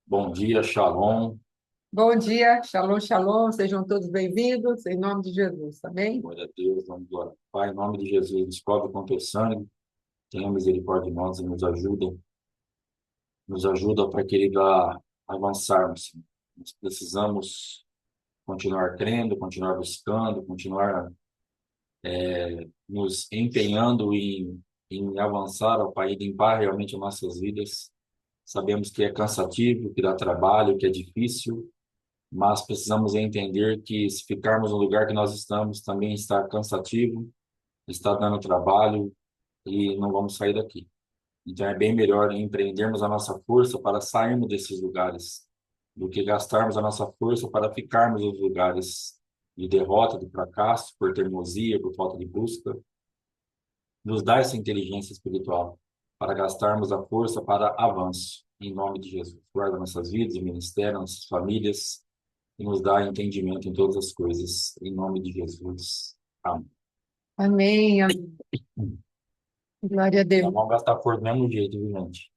Bom dia, Shalom. Bom dia, shalom, shalom, sejam todos bem-vindos, em nome de Jesus, amém? Glória a Deus, vamos glória. Pai, em nome de Jesus, descobre com teu sangue, tenha misericórdia de nós e nos ajuda para, querido, a avançarmos, Senhor. Nós precisamos continuar crendo, continuar buscando, continuar nos empenhando em avançar, ó Pai, e limpar realmente as nossas vidas. Sabemos que é cansativo, que dá trabalho, que é difícil, mas precisamos entender que se ficarmos no lugar que nós estamos, também está cansativo, está dando trabalho e não vamos sair daqui. Então é bem melhor empreendermos a nossa força para sairmos desses lugares do que gastarmos a nossa força para ficarmos nos lugares de derrota, de fracasso, por teimosia, por falta de busca. Nos dá essa inteligência espiritual para gastarmos a força para avanço. Em nome de Jesus. Guarda nossas vidas, o ministério, nossas famílias e nos dá entendimento em todas as coisas. Em nome de Jesus. Amém. Amém, amém. Glória a Nós Deus. vamos gastar força do mesmo jeito, viu, gente?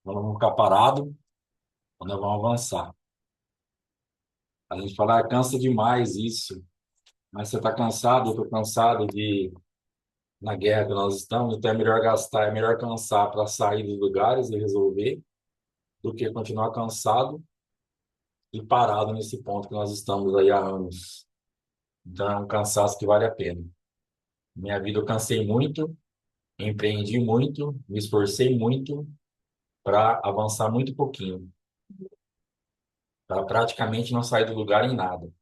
Nós não vamos ficar parados, nós vamos avançar. A gente fala, cansa demais isso. Mas você está cansado, eu estou cansado de, na guerra que nós estamos, então é melhor gastar, é melhor cansar para sair dos lugares e resolver, do que continuar cansado e parado nesse ponto que nós estamos aí há anos. Então é um cansaço que vale a pena. Minha vida eu cansei muito, empreendi muito, me esforcei muito para avançar muito pouquinho, para praticamente não sair do lugar em nada.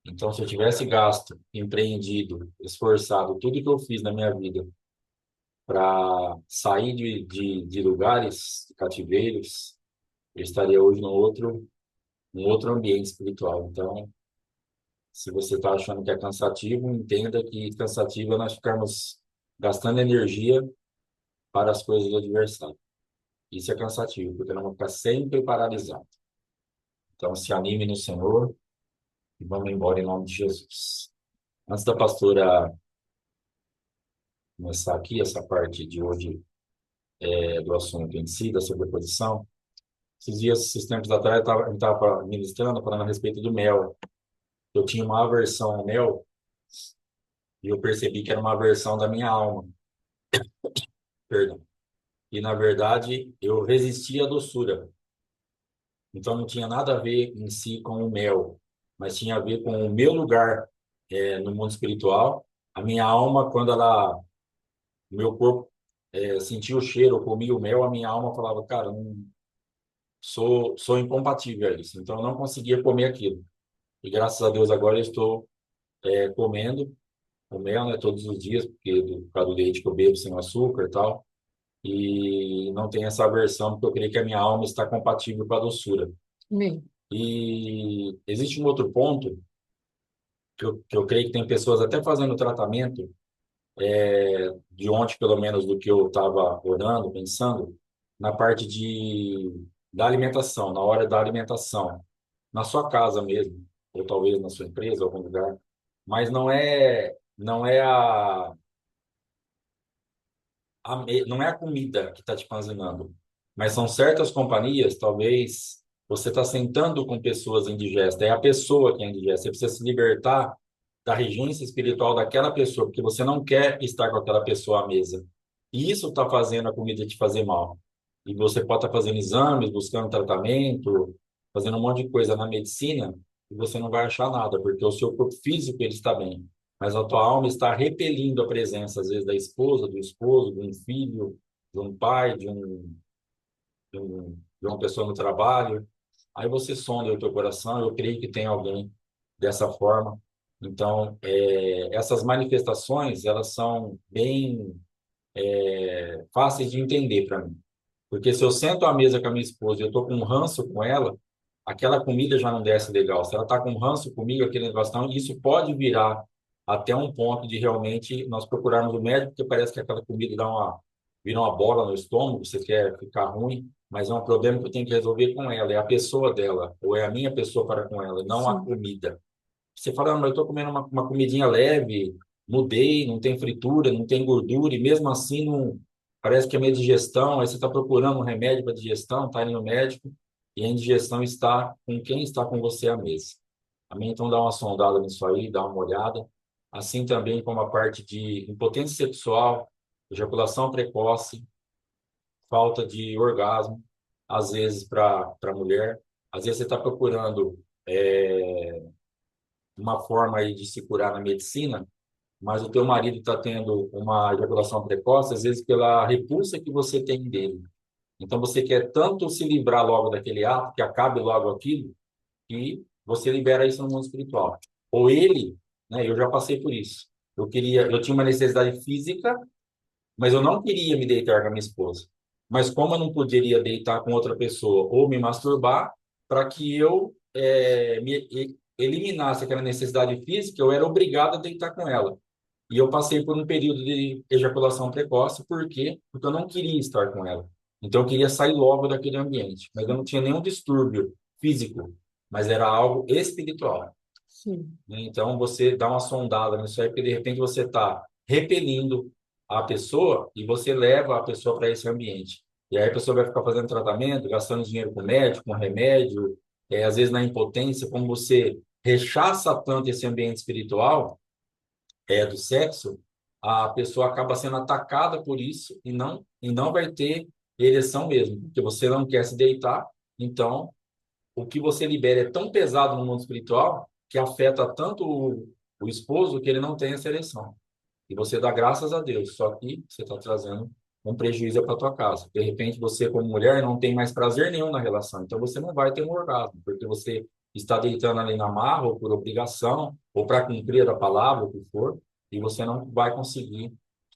Então, se eu tivesse gasto, empreendido, esforçado, tudo que eu fiz na minha vida para sair de lugares, de cativeiros, eu estaria hoje num outro ambiente espiritual. Então, se você está achando que é cansativo, entenda que cansativo é nós ficarmos gastando energia para as coisas do adversário. Isso é cansativo, porque nós vamos ficar sempre paralisados. Então, se anime no Senhor e vamos embora em nome de Jesus. Antes da pastora começar aqui, essa parte de hoje do assunto em si, da sobreposição, esses dias, esses tempos atrás, eu estava ministrando, falando a respeito do mel. Eu tinha uma aversão ao mel e eu percebi que era uma aversão da minha alma, perdão. E, na verdade, eu resistia à doçura. Então, não tinha nada a ver em si com o mel, mas tinha a ver com o meu lugar no mundo espiritual. A minha alma, quando o meu corpo sentia o cheiro, eu comia o mel, a minha alma falava, cara, não, sou incompatível a isso. Então, eu não conseguia comer aquilo. E graças a Deus agora eu estou comendo o mel, né, todos os dias, por causa do leite que eu bebo sem açúcar e tal. E não tem essa aversão, porque eu creio que a minha alma está compatível com a doçura. Amém. E existe um outro ponto que eu creio que tem pessoas até fazendo tratamento, de ontem pelo menos, do que eu estava orando, pensando, na parte da alimentação, na hora da alimentação, na sua casa mesmo, ou talvez na sua empresa, algum lugar, mas não é não é a comida que está te cozinhando, mas são certas companhias, talvez você está sentando com pessoas indigestas, é a pessoa que é indigesta, você precisa se libertar da regência espiritual daquela pessoa, porque você não quer estar com aquela pessoa à mesa. E isso está fazendo a comida te fazer mal. E você pode estar fazendo exames, buscando tratamento, fazendo um monte de coisa na medicina, e você não vai achar nada, porque o seu corpo físico ele está bem, mas a tua alma está repelindo a presença, às vezes, da esposa, do esposo, de um filho, de um pai, de uma pessoa no trabalho. Aí você sonda o teu coração, eu creio que tem alguém dessa forma. Então, essas manifestações, elas são bem fáceis de entender para mim. Porque se eu sento à mesa com a minha esposa e eu estou com um ranço com ela, aquela comida já não desce legal. Se ela está com um ranço comigo, aquele negócio não, isso pode virar até um ponto de realmente nós procurarmos o médico, porque parece que aquela comida vira uma bola no estômago, você quer ficar ruim, mas é um problema que eu tenho que resolver com ela, é a pessoa dela, ou é a minha pessoa para com ela, não a Sim. comida. Você fala, "Ah, mas eu estou comendo uma comidinha leve, mudei, não tem fritura, não tem gordura, e mesmo assim não. parece que é meio digestão, aí você está procurando um remédio para digestão, está indo no médico, e a indigestão está com quem está com você à mesa. Amém? Então dá uma sondada nisso aí, dá uma olhada. Assim também como a parte de impotência sexual, ejaculação precoce, falta de orgasmo, às vezes para a mulher. Às vezes você está procurando uma forma aí de se curar na medicina, mas o teu marido está tendo uma ejaculação precoce, às vezes pela repulsa que você tem dele. Então você quer tanto se livrar logo daquele ato, que acabe logo aquilo, que você libera isso no mundo espiritual. Ou ele, né, eu já passei por isso. Eu tinha uma necessidade física, mas eu não queria me deitar com a minha esposa. Mas como eu não poderia deitar com outra pessoa ou me masturbar, para que eu eliminasse aquela necessidade física, eu era obrigado a deitar com ela. E eu passei por um período de ejaculação precoce, por quê? Porque eu não queria estar com ela. Então eu queria sair logo daquele ambiente, mas eu não tinha nenhum distúrbio físico, mas era algo espiritual. Sim. Né? Então você dá uma sondada nisso aí, porque de repente você está repelindo a pessoa e você leva a pessoa para esse ambiente. E aí a pessoa vai ficar fazendo tratamento, gastando dinheiro com médico, com remédio, às vezes na impotência, como você rechaça tanto esse ambiente espiritual, do sexo, a pessoa acaba sendo atacada por isso e não vai ter ereção mesmo, porque você não quer se deitar, então o que você libera é tão pesado no mundo espiritual que afeta tanto o esposo que ele não tem essa ereção. E você dá graças a Deus, só que você está trazendo um prejuízo para tua casa. De repente, você, como mulher, não tem mais prazer nenhum na relação, então você não vai ter um orgasmo, porque você está deitando ali na marra, ou por obrigação, ou para cumprir a palavra, o que for, e você não vai conseguir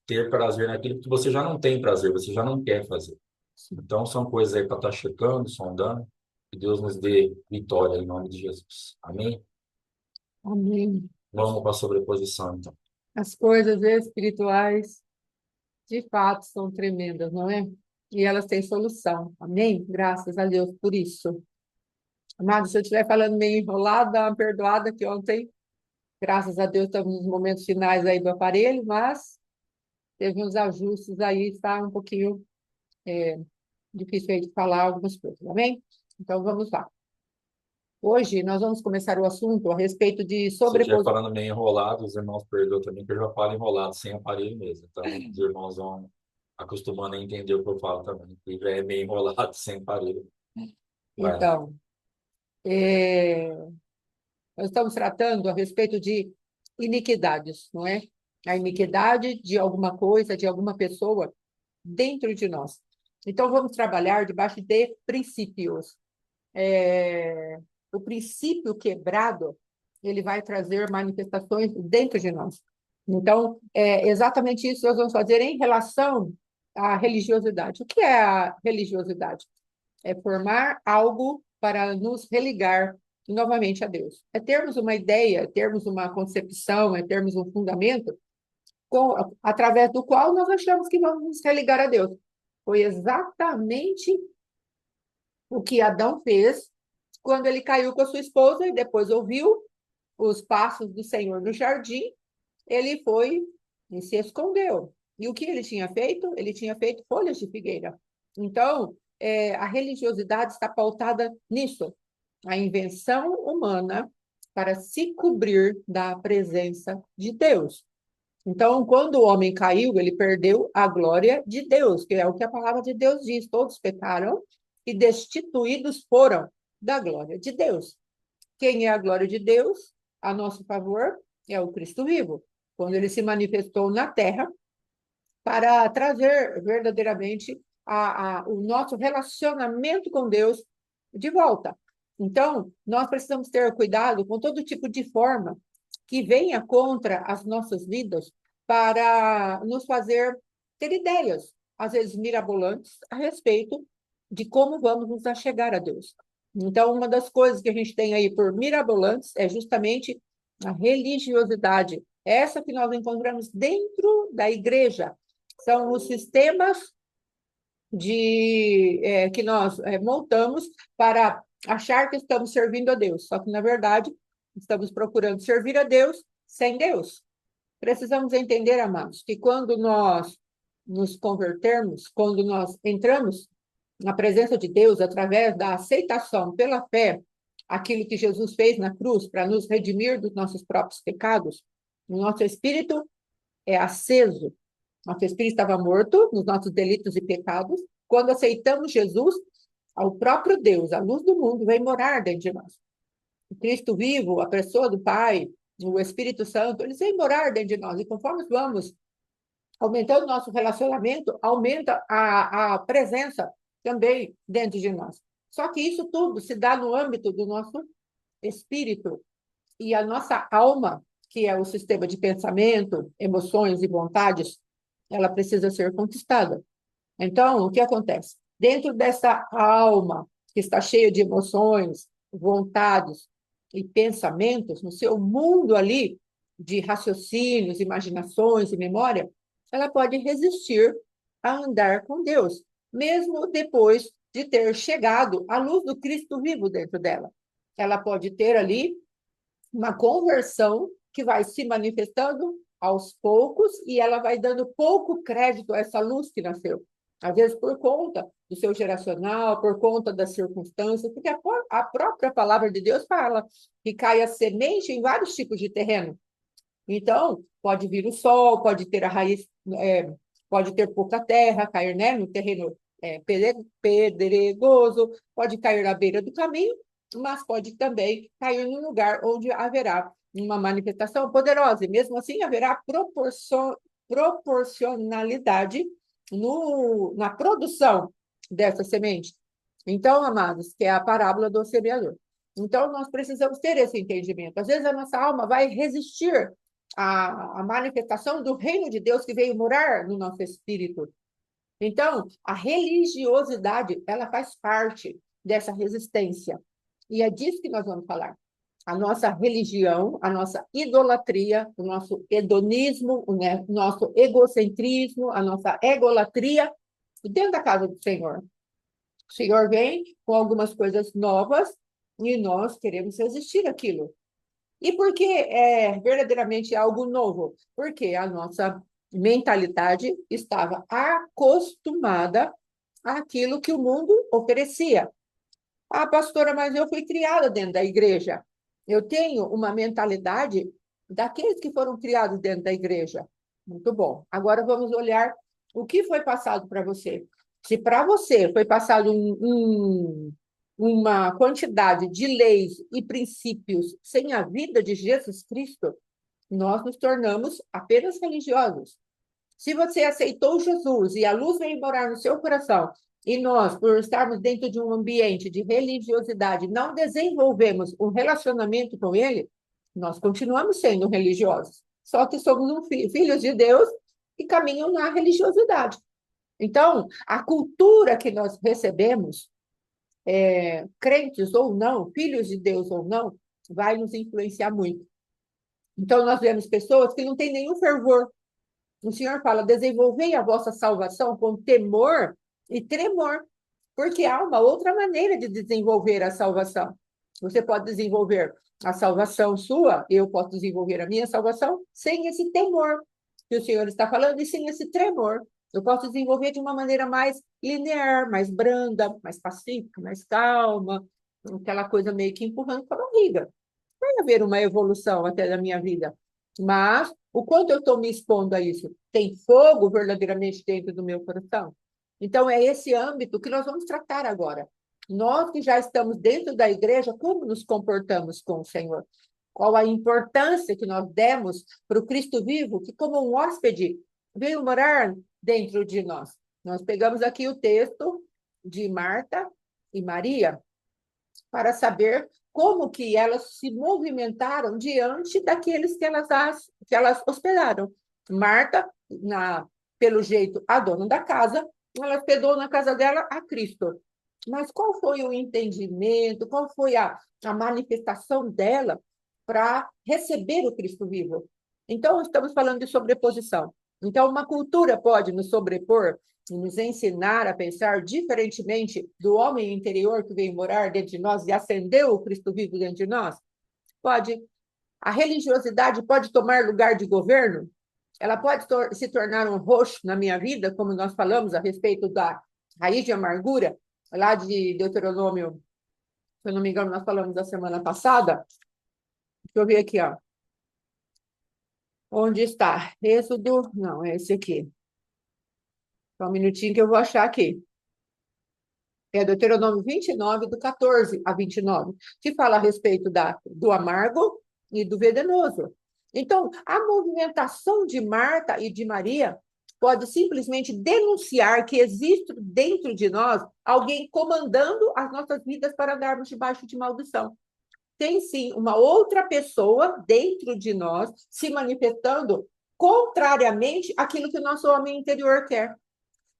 ter prazer naquilo que você já não tem prazer, você já não quer fazer. Então, são coisas aí para estar checando, sondando. Que Deus nos dê vitória em nome de Jesus. Amém? Amém. Vamos para a sobreposição, então. As coisas espirituais, de fato, são tremendas, não é? E elas têm solução. Amém? Graças a Deus por isso. Amado, se eu estiver falando meio enrolado, dá uma perdoada que ontem, graças a Deus, estamos nos momentos finais aí do aparelho, mas teve uns ajustes aí, está um pouquinho difícil aí de falar algumas coisas, amém? Então, vamos lá. Hoje nós vamos começar o assunto a respeito de Se eu estiver sobreposição. falando meio enrolado, os irmãos perdoam também, que eu já falo enrolado, sem aparelho mesmo. Então, os irmãos vão acostumando a entender o que eu falo também. Que já é meio enrolado, sem aparelho. Vai lá. Então, é, nós estamos tratando a respeito de iniquidades, não é? A iniquidade de alguma coisa, de alguma pessoa dentro de nós. Então, vamos trabalhar debaixo de princípios. O princípio quebrado, ele vai trazer manifestações dentro de nós. Então, é exatamente isso que nós vamos fazer em relação à religiosidade. O que é a religiosidade? É formar algo para nos religar novamente a Deus. É termos uma ideia, é termos uma concepção, é termos um fundamento através do qual nós achamos que vamos nos religar a Deus. Foi exatamente o que Adão fez quando ele caiu com a sua esposa e depois ouviu os passos do Senhor no jardim, ele foi e se escondeu. E o que ele tinha feito? Ele tinha feito folhas de figueira. Então, a religiosidade está pautada nisso, a invenção humana para se cobrir da presença de Deus. Então, quando o homem caiu, ele perdeu a glória de Deus, que é o que a palavra de Deus diz: todos pecaram e destituídos foram da glória de Deus. Quem é a glória de Deus a nosso favor? É o Cristo vivo, quando ele se manifestou na terra para trazer verdadeiramente o nosso relacionamento com Deus de volta. Então, nós precisamos ter cuidado com todo tipo de forma que venha contra as nossas vidas para nos fazer ter ideias, às vezes mirabolantes, a respeito de como vamos nos achegar a Deus. Então, uma das coisas que a gente tem aí por mirabolantes é justamente a religiosidade, essa que nós encontramos dentro da igreja. São os sistemas que nós montamos para achar que estamos servindo a Deus, só que, na verdade, estamos procurando servir a Deus sem Deus. Precisamos entender, amados, que quando nós nos convertermos, quando nós entramos na presença de Deus através da aceitação pela fé, aquilo que Jesus fez na cruz para nos redimir dos nossos próprios pecados, o nosso espírito é aceso. Nosso espírito estava morto nos nossos delitos e pecados. Quando aceitamos Jesus, o próprio Deus, a luz do mundo, vem morar dentro de nós. O Cristo vivo, a pessoa do Pai, o Espírito Santo, eles vêm morar dentro de nós. E conforme vamos aumentando o nosso relacionamento, aumenta a presença também dentro de nós. Só que isso tudo se dá no âmbito do nosso espírito e a nossa alma, que é o sistema de pensamento, emoções e vontades, ela precisa ser conquistada. Então, o que acontece? Dentro dessa alma que está cheia de emoções, vontades e pensamentos, no seu mundo ali de raciocínios, imaginações e memória, ela pode resistir a andar com Deus, mesmo depois de ter chegado a luz do Cristo vivo dentro dela. Ela pode ter ali uma conversão que vai se manifestando aos poucos e ela vai dando pouco crédito a essa luz que nasceu. Às vezes por conta do seu geracional, por conta das circunstâncias, porque a própria palavra de Deus fala que cai a semente em vários tipos de terreno. Então, pode vir o sol, pode ter a raiz, pode ter pouca terra, cair, né, no terreno pedregoso, pode cair à beira do caminho, mas pode também cair num lugar onde haverá uma manifestação poderosa, e mesmo assim haverá proporcionalidade na produção dessa semente. Então, amados, que é a parábola do semeador. Então, nós precisamos ter esse entendimento. Às vezes, a nossa alma vai resistir à manifestação do reino de Deus que veio morar no nosso espírito. Então, a religiosidade, ela faz parte dessa resistência. E é disso que nós vamos falar. A nossa religião, a nossa idolatria, o nosso hedonismo, o nosso egocentrismo, a nossa egolatria, dentro da casa do Senhor. O Senhor vem com algumas coisas novas e nós queremos resistir àquilo. E por que é verdadeiramente algo novo? Porque a nossa mentalidade estava acostumada àquilo que o mundo oferecia. Ah, pastora, mas eu fui criada dentro da igreja. Eu tenho uma mentalidade daqueles que foram criados dentro da igreja. Muito bom. Agora vamos olhar o que foi passado para você. Se para você foi passado uma quantidade de leis e princípios sem a vida de Jesus Cristo, nós nos tornamos apenas religiosos. Se você aceitou Jesus e a luz veio morar no seu coração, e nós, por estarmos dentro de um ambiente de religiosidade, não desenvolvemos um relacionamento com ele, nós continuamos sendo religiosos. Só que somos filhos de Deus e caminham na religiosidade. Então, a cultura que nós recebemos, crentes ou não, filhos de Deus ou não, vai nos influenciar muito. Então, nós vemos pessoas que não têm nenhum fervor. O Senhor fala, desenvolvei a vossa salvação com temor e tremor, porque há uma outra maneira de desenvolver a salvação. Você pode desenvolver a salvação sua, eu posso desenvolver a minha salvação sem esse temor que o Senhor está falando e sem esse tremor. Eu posso desenvolver de uma maneira mais linear, mais branda, mais pacífica, mais calma, aquela coisa meio que empurrando com a barriga. Vai haver uma evolução até da minha vida. Mas o quanto eu estou me expondo a isso? Tem fogo verdadeiramente dentro do meu coração? Então, é esse âmbito que nós vamos tratar agora. Nós que já estamos dentro da igreja, como nos comportamos com o Senhor? Qual a importância que nós demos para o Cristo vivo, que como um hóspede veio morar dentro de nós? Nós pegamos aqui o texto de Marta e Maria para saber como que elas se movimentaram diante daqueles que elas hospedaram. Marta, pelo jeito, a dona da casa, ela hospedou na casa dela a Cristo. Mas qual foi o entendimento, qual foi a manifestação dela para receber o Cristo vivo? Então, estamos falando de sobreposição. Então, uma cultura pode nos sobrepor, nos ensinar a pensar diferentemente do homem interior que veio morar dentro de nós e acendeu o Cristo vivo dentro de nós? Pode. A religiosidade pode tomar lugar de governo? ela pode se tornar um roxo na minha vida, como nós falamos a respeito da raiz de amargura, lá de Deuteronômio, se eu não me engano, nós falamos da semana passada. Deixa eu ver aqui, ó. Onde está? Êxodo, não, é esse aqui. Só um minutinho que eu vou achar aqui. É Deuteronômio 29, do 14 a 29, que fala a respeito do amargo e do venenoso. Então, a movimentação de Marta e de Maria pode simplesmente denunciar que existe dentro de nós alguém comandando as nossas vidas para andarmos debaixo de maldição. Tem sim uma outra pessoa dentro de nós se manifestando contrariamente àquilo que o nosso homem interior quer.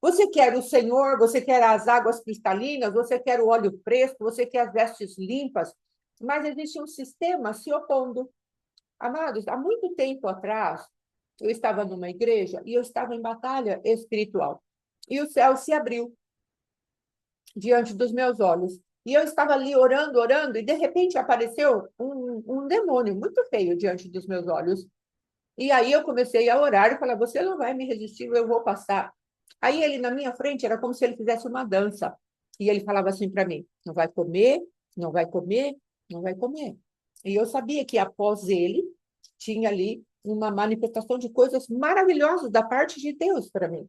Você quer o Senhor, você quer as águas cristalinas, você quer o óleo fresco, você quer as vestes limpas, mas existe um sistema se opondo. Amados, há muito tempo atrás, eu estava numa igreja e eu estava em batalha espiritual. E o céu se abriu diante dos meus olhos. E eu estava ali orando, orando, e de repente apareceu um demônio muito feio diante dos meus olhos. E aí eu comecei a orar e falar: você não vai me resistir, eu vou passar. Aí ele na minha frente era como se ele fizesse uma dança. E ele falava assim para mim: não vai comer, não vai comer, não vai comer. E eu sabia que após ele tinha ali uma manifestação de coisas maravilhosas da parte de Deus para mim.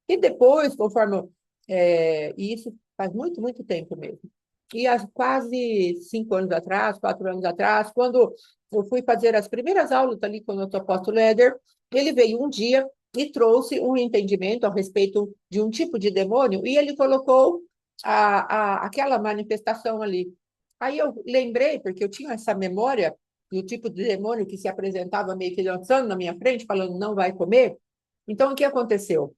E depois, conforme e isso faz muito, muito tempo mesmo. E há quase 5 anos atrás, 4 anos atrás, quando eu fui fazer as primeiras aulas ali com o nosso apóstolo Éder, ele veio um dia e trouxe um entendimento a respeito de um tipo de demônio, e ele colocou aquela manifestação ali. Aí eu lembrei, porque eu tinha essa memória do tipo de demônio que se apresentava meio que dançando na minha frente, falando, não vai comer. Então, o que aconteceu?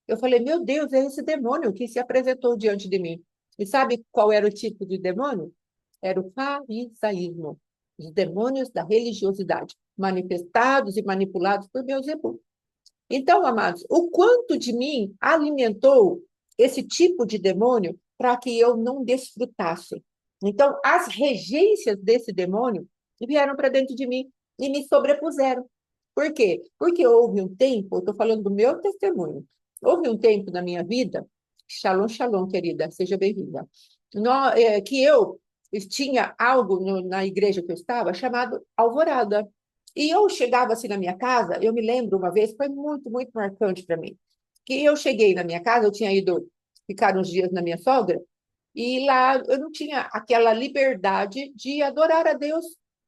Eu falei, meu Deus, é esse demônio que se apresentou diante de mim. E sabe qual era o tipo de demônio? Era o farisaísmo, os demônios da religiosidade, manifestados e manipulados por Beelzebub. Então, amados, o quanto de mim alimentou esse tipo de demônio para que eu não desfrutasse. Então, as regências desse demônio vieram para dentro de mim e me sobrepuseram. Por quê? Porque houve um tempo, eu estou falando do meu testemunho, houve um tempo na minha vida, shalom, shalom, querida, seja bem-vinda, que eu tinha algo na igreja que eu estava chamado alvorada. E eu chegava assim na minha casa, eu me lembro uma vez, foi muito, muito marcante para mim, que eu cheguei na minha casa, eu tinha ido ficar uns dias na minha sogra, e lá eu não tinha aquela liberdade de adorar a Deus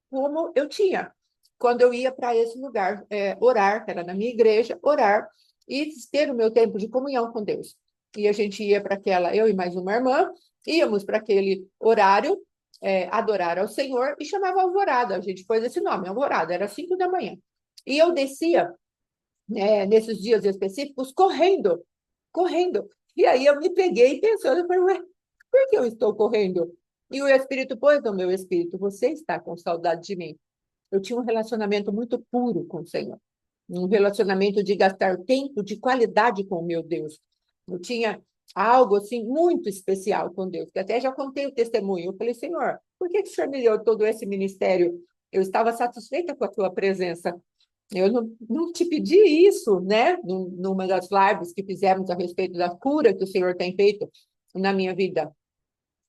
como eu tinha quando eu ia para esse lugar, orar, que era na minha igreja, orar e ter o meu tempo de comunhão com Deus. E a gente ia para aquela, eu e mais uma irmã, íamos para aquele horário, adorar ao Senhor e chamava Alvorada. A gente pôs esse nome, Alvorada, era 5 da manhã. E eu descia, nesses dias específicos, correndo, correndo. E aí eu me peguei pensando, eu falei, ué, por que eu estou correndo? E o Espírito pôs no meu espírito, você está com saudade de mim. Eu tinha um relacionamento muito puro com o Senhor, um relacionamento de gastar tempo de qualidade com o meu Deus. Eu tinha algo assim muito especial com Deus, que até já contei o testemunho. Eu falei, Senhor, por que o Senhor me deu todo esse ministério? Eu estava satisfeita com a tua presença. Eu não te pedi isso, né? Numa das lives que fizemos a respeito da cura que o Senhor tem feito na minha vida.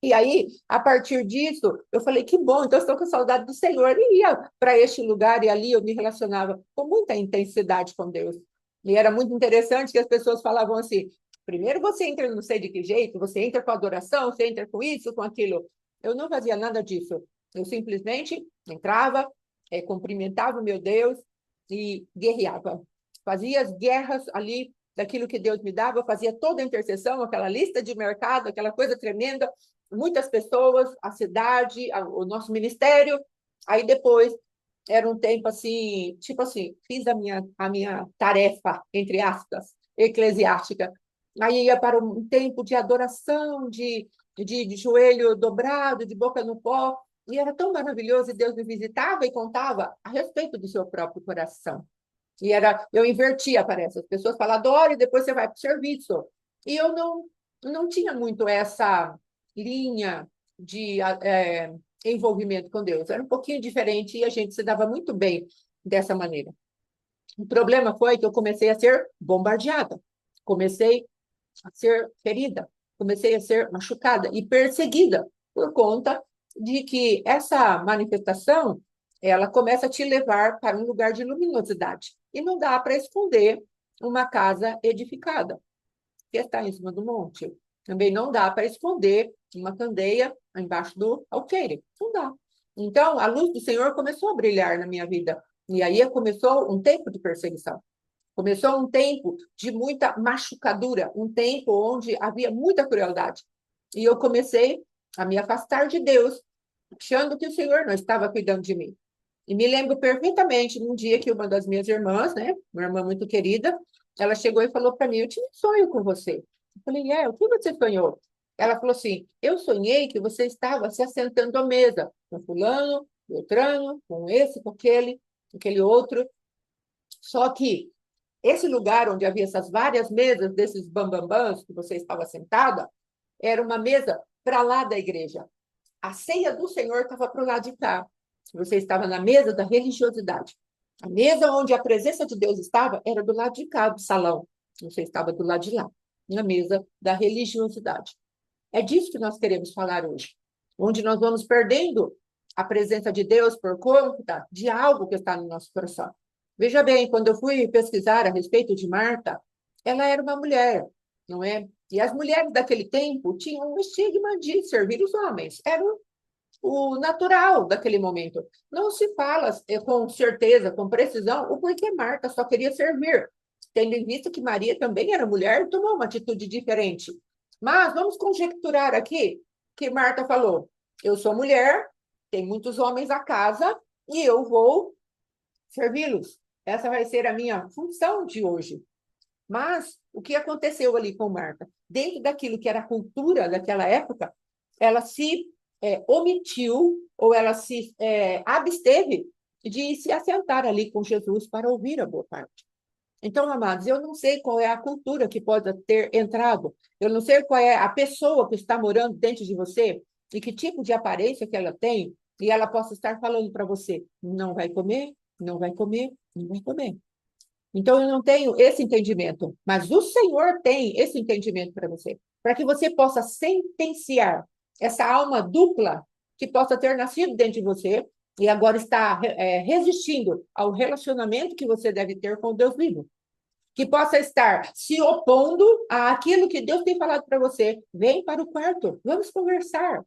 E aí, a partir disso, eu falei, que bom, então eu estou com saudade do Senhor. E ia para este lugar e ali eu me relacionava com muita intensidade com Deus. E era muito interessante que as pessoas falavam assim, primeiro você entra não sei de que jeito, você entra com adoração, você entra com isso, com aquilo. Eu não fazia nada disso. Eu simplesmente entrava, cumprimentava o meu Deus e guerreava. Fazia as guerras ali daquilo que Deus me dava, fazia toda a intercessão, aquela lista de mercado, aquela coisa tremenda, muitas pessoas, a cidade, o nosso ministério. Aí depois era um tempo assim, tipo assim, fiz a minha tarefa, entre aspas, eclesiástica. Aí ia para um tempo de adoração, de joelho dobrado, de boca no pó. E era tão maravilhoso, e Deus me visitava e contava a respeito do seu próprio coração. E eu invertia, parece. As pessoas falam, adoro, e depois você vai para o serviço. E eu não tinha muito essa linha de envolvimento com Deus. Era um pouquinho diferente e a gente se dava muito bem dessa maneira. O problema foi que eu comecei a ser bombardeada, comecei a ser ferida, comecei a ser machucada e perseguida por conta de que essa manifestação ela começa a te levar para um lugar de luminosidade. E não dá para esconder uma casa edificada, que está em cima do monte. Também não dá para esconder uma candeia embaixo do alqueire. Não dá. Então, a luz do Senhor começou a brilhar na minha vida. E aí começou um tempo de perseguição. Começou um tempo de muita machucadura, um tempo onde havia muita crueldade. E eu comecei a me afastar de Deus, achando que o Senhor não estava cuidando de mim. E me lembro perfeitamente num dia que uma das minhas irmãs, né, uma irmã muito querida, ela chegou e falou para mim: Eu tive um sonho com você. Eu falei: o que você sonhou? Ela falou assim: Eu sonhei que você estava se assentando à mesa com fulano, Beltrano, com esse, com aquele outro. Só que esse lugar onde havia essas várias mesas desses bambambãs que você estava sentada, era uma mesa para lá da igreja. A ceia do Senhor estava para o lado de cá. Você estava na mesa da religiosidade. A mesa onde a presença de Deus estava era do lado de cá do salão. Você estava do lado de lá, na mesa da religiosidade. É disso que nós queremos falar hoje. Onde nós vamos perdendo a presença de Deus por conta de algo que está no nosso coração. Veja bem, quando eu fui pesquisar a respeito de Marta, ela era uma mulher, não é? E as mulheres daquele tempo tinham um estigma de servir os homens. Era o natural daquele momento. Não se fala com certeza, com precisão, o porquê Marta só queria servir, tendo em vista que Maria também era mulher e tomou uma atitude diferente. Mas vamos conjecturar aqui que Marta falou: eu sou mulher, tem muitos homens à casa e eu vou servi-los. Essa vai ser a minha função de hoje. Mas o que aconteceu ali com Marta? Dentro daquilo que era a cultura daquela época, ela se omitiu ou ela se absteve de se assentar ali com Jesus para ouvir a boa parte. Então, amados, eu não sei qual é a cultura que pode ter entrado, eu não sei qual é a pessoa que está morando dentro de você e que tipo de aparência que ela tem, e ela possa estar falando para você: não vai comer, não vai comer, não vai comer. Então, eu não tenho esse entendimento, mas o Senhor tem esse entendimento para você, para que você possa sentenciar essa alma dupla que possa ter nascido dentro de você e agora está resistindo ao relacionamento que você deve ter com Deus vivo, que possa estar se opondo àquilo que Deus tem falado para você. Vem para o quarto, vamos conversar.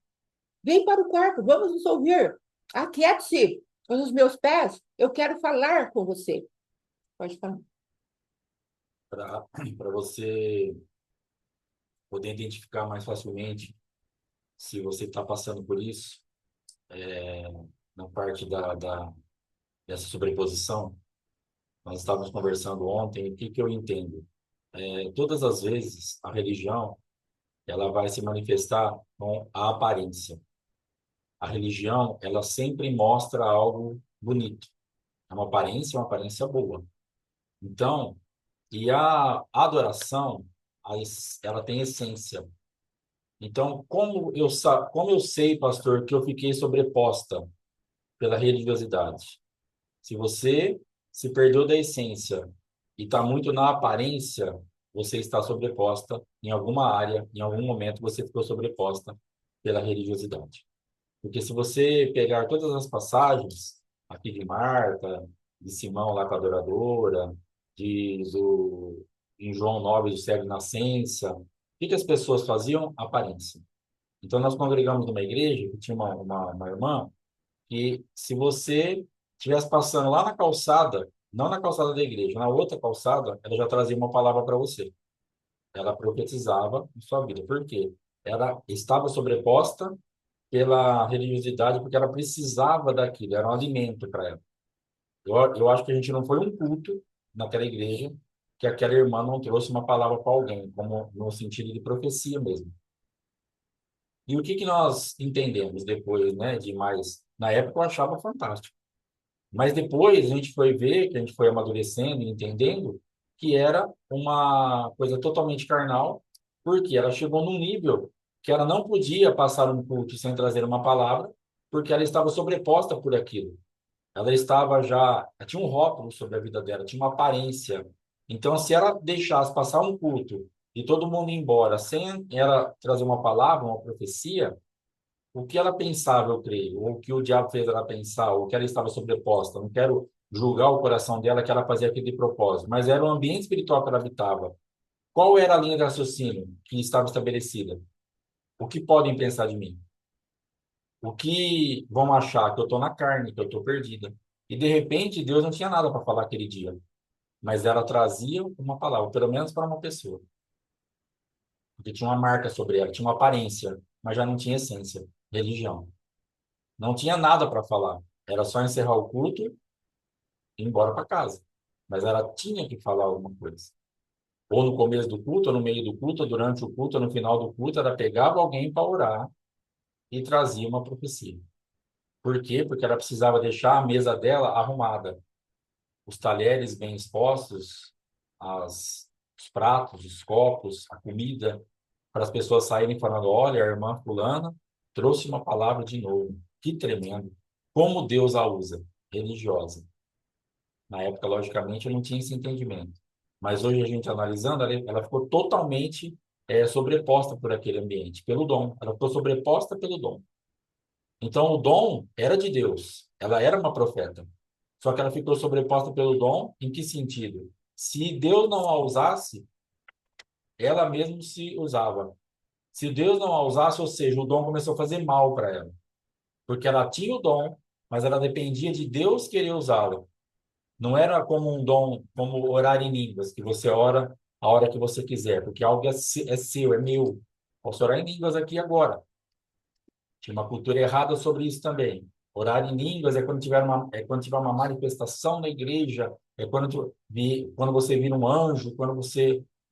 Vem para o quarto, vamos nos ouvir. Aquiete-se nos meus pés, eu quero falar com você. Pode falar. Para você poder identificar mais facilmente se você está passando por isso, na parte dessa sobreposição, nós estávamos conversando ontem, o que que eu entendo? Todas as vezes, a religião, ela vai se manifestar com a aparência. A religião, ela sempre mostra algo bonito. É uma aparência boa. Então, e a adoração, ela tem essência. Então, como eu sei, pastor, que eu fiquei sobreposta pela religiosidade? Se você se perdeu da essência e está muito na aparência, você está sobreposta em alguma área, em algum momento você ficou sobreposta pela religiosidade. Porque se você pegar todas as passagens aqui de Marta, de Simão lá com a adoradora, em João 9 do cego de nascença, o que que as pessoas faziam? Aparência. Então, nós congregamos numa igreja que tinha uma irmã que, se você estivesse passando lá na calçada, não na calçada da igreja, na outra calçada, ela já trazia uma palavra para você. Ela profetizava em sua vida. Por quê? Ela estava sobreposta pela religiosidade, porque ela precisava daquilo, era um alimento para ela. Eu acho que a gente não foi um culto naquela igreja que aquela irmã não trouxe uma palavra para alguém, como no sentido de profecia mesmo. E o que que nós entendemos depois, né, de mais... Na época eu achava fantástico. Mas depois a gente foi ver, que a gente foi amadurecendo e entendendo que era uma coisa totalmente carnal, porque ela chegou num nível que ela não podia passar um culto sem trazer uma palavra, porque ela estava sobreposta por aquilo. Ela estava já, tinha um rótulo sobre a vida dela, tinha uma aparência. Então, se ela deixasse passar um culto e todo mundo ir embora sem ela trazer uma palavra, uma profecia, o que ela pensava, eu creio, ou o que o diabo fez ela pensar, ou o que ela estava sobreposta. Não quero julgar o coração dela que ela fazia aquilo de propósito, mas era o ambiente espiritual que ela habitava. Qual era a linha de raciocínio que estava estabelecida? O que podem pensar de mim? O que vão achar que eu estou na carne, que eu estou perdida? E de repente Deus não tinha nada para falar aquele dia, mas ela trazia uma palavra, pelo menos para uma pessoa, porque tinha uma marca sobre ela, tinha uma aparência, mas já não tinha essência, religião. Não tinha nada para falar, era só encerrar o culto e ir embora para casa. Mas ela tinha que falar alguma coisa. Ou no começo do culto, ou no meio do culto, ou durante o culto, ou no final do culto, ela pegava alguém para orar e trazia uma profecia. Por quê? Porque ela precisava deixar a mesa dela arrumada, os talheres bem expostos, os pratos, os copos, a comida, para as pessoas saírem falando: olha, a irmã fulana trouxe uma palavra de novo. Que tremendo. Como Deus a usa, religiosa. Na época, logicamente, eu não tinha esse entendimento. Mas hoje, a gente analisando, ela ficou totalmente sobreposta por aquele ambiente, pelo dom. Ela ficou sobreposta pelo dom. Então, o dom era de Deus. Ela era uma profeta. Só que ela ficou sobreposta pelo dom, em que sentido? Se Deus não a usasse, ela mesma se usava. Se Deus não a usasse, ou seja, o dom começou a fazer mal para ela. Porque ela tinha o dom, mas ela dependia de Deus querer usá-lo. Não era como um dom, como orar em línguas, que você ora a hora que você quiser, porque algo é seu, é meu. Posso orar em línguas aqui agora. Tinha uma cultura errada sobre isso também. Orar em línguas é quando tiver uma manifestação na igreja, quando você vira um anjo,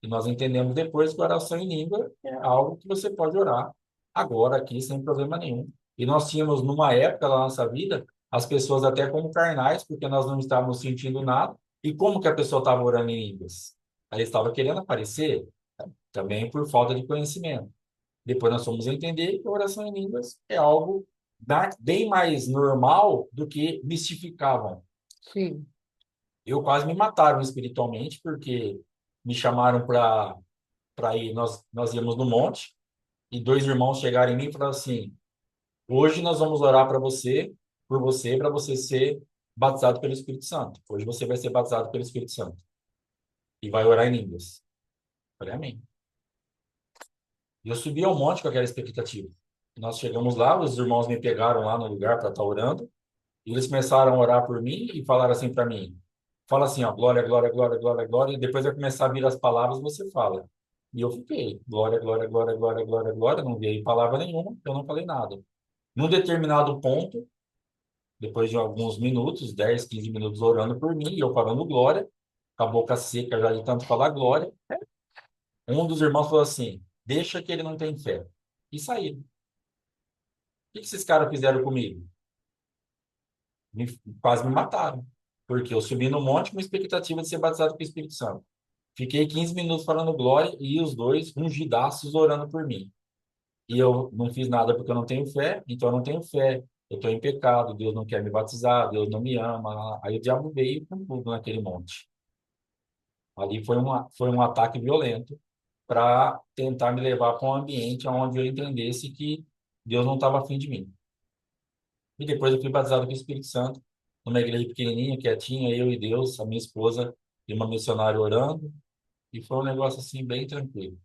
e nós entendemos depois que a oração em língua é algo que você pode orar agora aqui sem problema nenhum. E nós tínhamos numa época da nossa vida as pessoas até como carnais, porque nós não estávamos sentindo nada. E como que a pessoa estava orando em línguas? Ela estava querendo aparecer, também por falta de conhecimento. Depois nós fomos entender que a oração em línguas é algo bem mais normal do que mistificavam. Sim. Eu quase me mataram espiritualmente porque me chamaram para ir, nós íamos no monte e dois irmãos chegaram em mim e falaram assim: hoje nós vamos orar por você, para você ser batizado pelo Espírito Santo. Hoje você vai ser batizado pelo Espírito Santo e vai orar em línguas. Eu falei, amém. E eu subi ao monte com aquela expectativa. Nós chegamos lá, os irmãos me pegaram lá no lugar para estar orando, e eles começaram a orar por mim e falaram assim para mim: fala assim, ó, glória, glória, glória, glória, glória, e depois vai começar a vir as palavras, você fala. E eu fiquei, glória, glória, glória, glória, glória, glória, não veio palavra nenhuma, eu não falei nada. Num determinado ponto, depois de alguns minutos, 10, 15 minutos orando por mim, e eu falando glória, com a boca seca já de tanto falar glória, um dos irmãos falou assim: deixa que ele não tem fé. E saíram. O que esses caras fizeram comigo? Me, quase me mataram. Porque eu subi no monte com a expectativa de ser batizado com o Espírito Santo. Fiquei 15 minutos falando glória e os dois ungidaços orando por mim. E eu não fiz nada porque eu não tenho fé, então eu não tenho fé. Eu estou em pecado, Deus não quer me batizar, Deus não me ama. Aí o diabo veio com tudo naquele monte. Ali foi um ataque violento para tentar me levar para um ambiente onde eu entendesse que Deus não estava afim de mim. E depois eu fui batizado com o Espírito Santo, numa igreja pequenininha, quietinha, eu e Deus, a minha esposa e uma missionária orando, e foi um negócio assim bem tranquilo.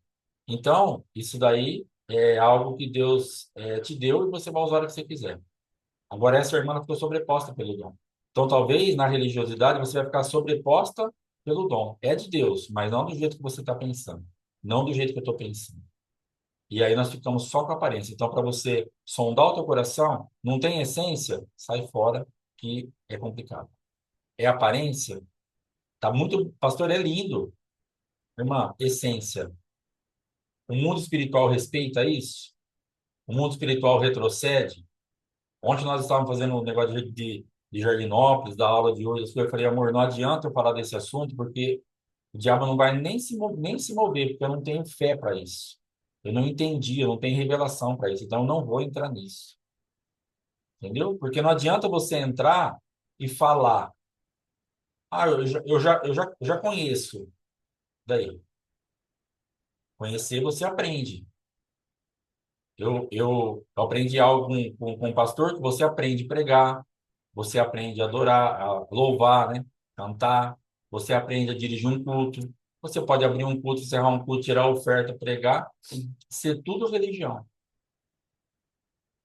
Então, isso daí é algo que Deus te deu e você vai usar o que você quiser. Agora, essa irmã ficou sobreposta pelo dom. Então, talvez na religiosidade você vai ficar sobreposta pelo dom. É de Deus, mas não do jeito que você está pensando. Não do jeito que eu estou pensando. E aí nós ficamos só com a aparência. Então, para você sondar o teu coração, não tem essência, sai fora, que é complicado. É aparência, tá muito. Pastor, é lindo. Irmã, essência. O mundo espiritual respeita isso? O mundo espiritual retrocede? Ontem nós estávamos fazendo um negócio de Jardinópolis, da aula de hoje. Eu falei, amor, não adianta eu falar desse assunto, porque o diabo não vai nem se mover, porque eu não tenho fé para isso. Eu não entendi, eu não tenho revelação para isso. Então, eu não vou entrar nisso. Entendeu? Porque não adianta você entrar. e falar. Ah, eu já conheço. Daí, conhecer você aprende. Eu aprendi algo com um pastor que você aprende a pregar, você aprende a adorar, a louvar, né? Cantar, você aprende a dirigir um culto. Você pode abrir um culto, encerrar um culto, tirar a oferta, pregar, ser tudo religião.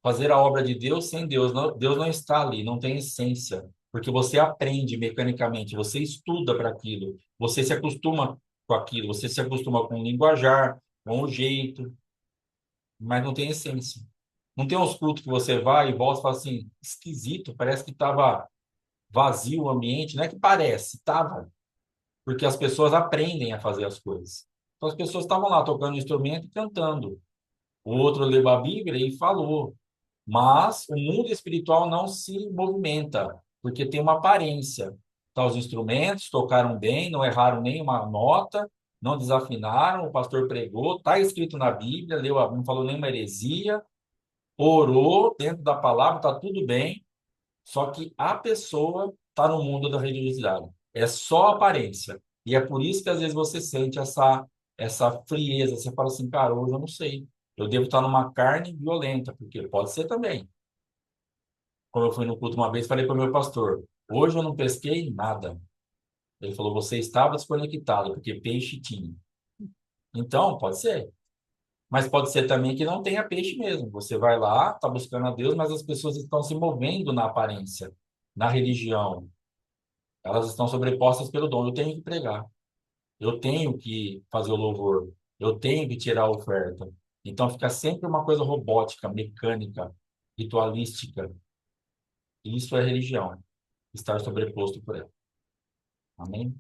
Fazer a obra de Deus sem Deus. Deus não está ali, não tem essência. Porque você aprende mecanicamente, você estuda para aquilo, você se acostuma com aquilo, você se acostuma com o linguajar, com o jeito, mas não tem essência. Não tem uns cultos que você vai e volta e fala assim, esquisito, parece que estava vazio o ambiente. Não é que parece, estava. Porque as pessoas aprendem a fazer as coisas. Então as pessoas estavam lá tocando instrumento e cantando. O outro leu a Bíblia e falou. Mas o mundo espiritual não se movimenta, porque tem uma aparência. Então, os instrumentos tocaram bem, não erraram nenhuma nota, não desafinaram, o pastor pregou, está escrito na Bíblia, não falou nenhuma heresia, orou dentro da palavra, está tudo bem, só que a pessoa está no mundo da religiosidade. É só aparência. E é por isso que às vezes você sente essa frieza. Você fala assim, cara, hoje eu não sei. Eu devo estar numa carne violenta, porque pode ser também. Como eu fui no culto uma vez, falei para o meu pastor, hoje eu não pesquei nada. Ele falou, você estava desconectado, porque peixe tinha. Então, pode ser. Mas pode ser também que não tenha peixe mesmo. Você vai lá, está buscando a Deus, mas as pessoas estão se movendo na aparência, na religião. Elas estão sobrepostas pelo dom. Eu tenho que pregar. Eu tenho que fazer o louvor. Eu tenho que tirar a oferta. Então fica sempre uma coisa robótica, mecânica, ritualística. E isso é religião. Estar sobreposto por ela. Amém?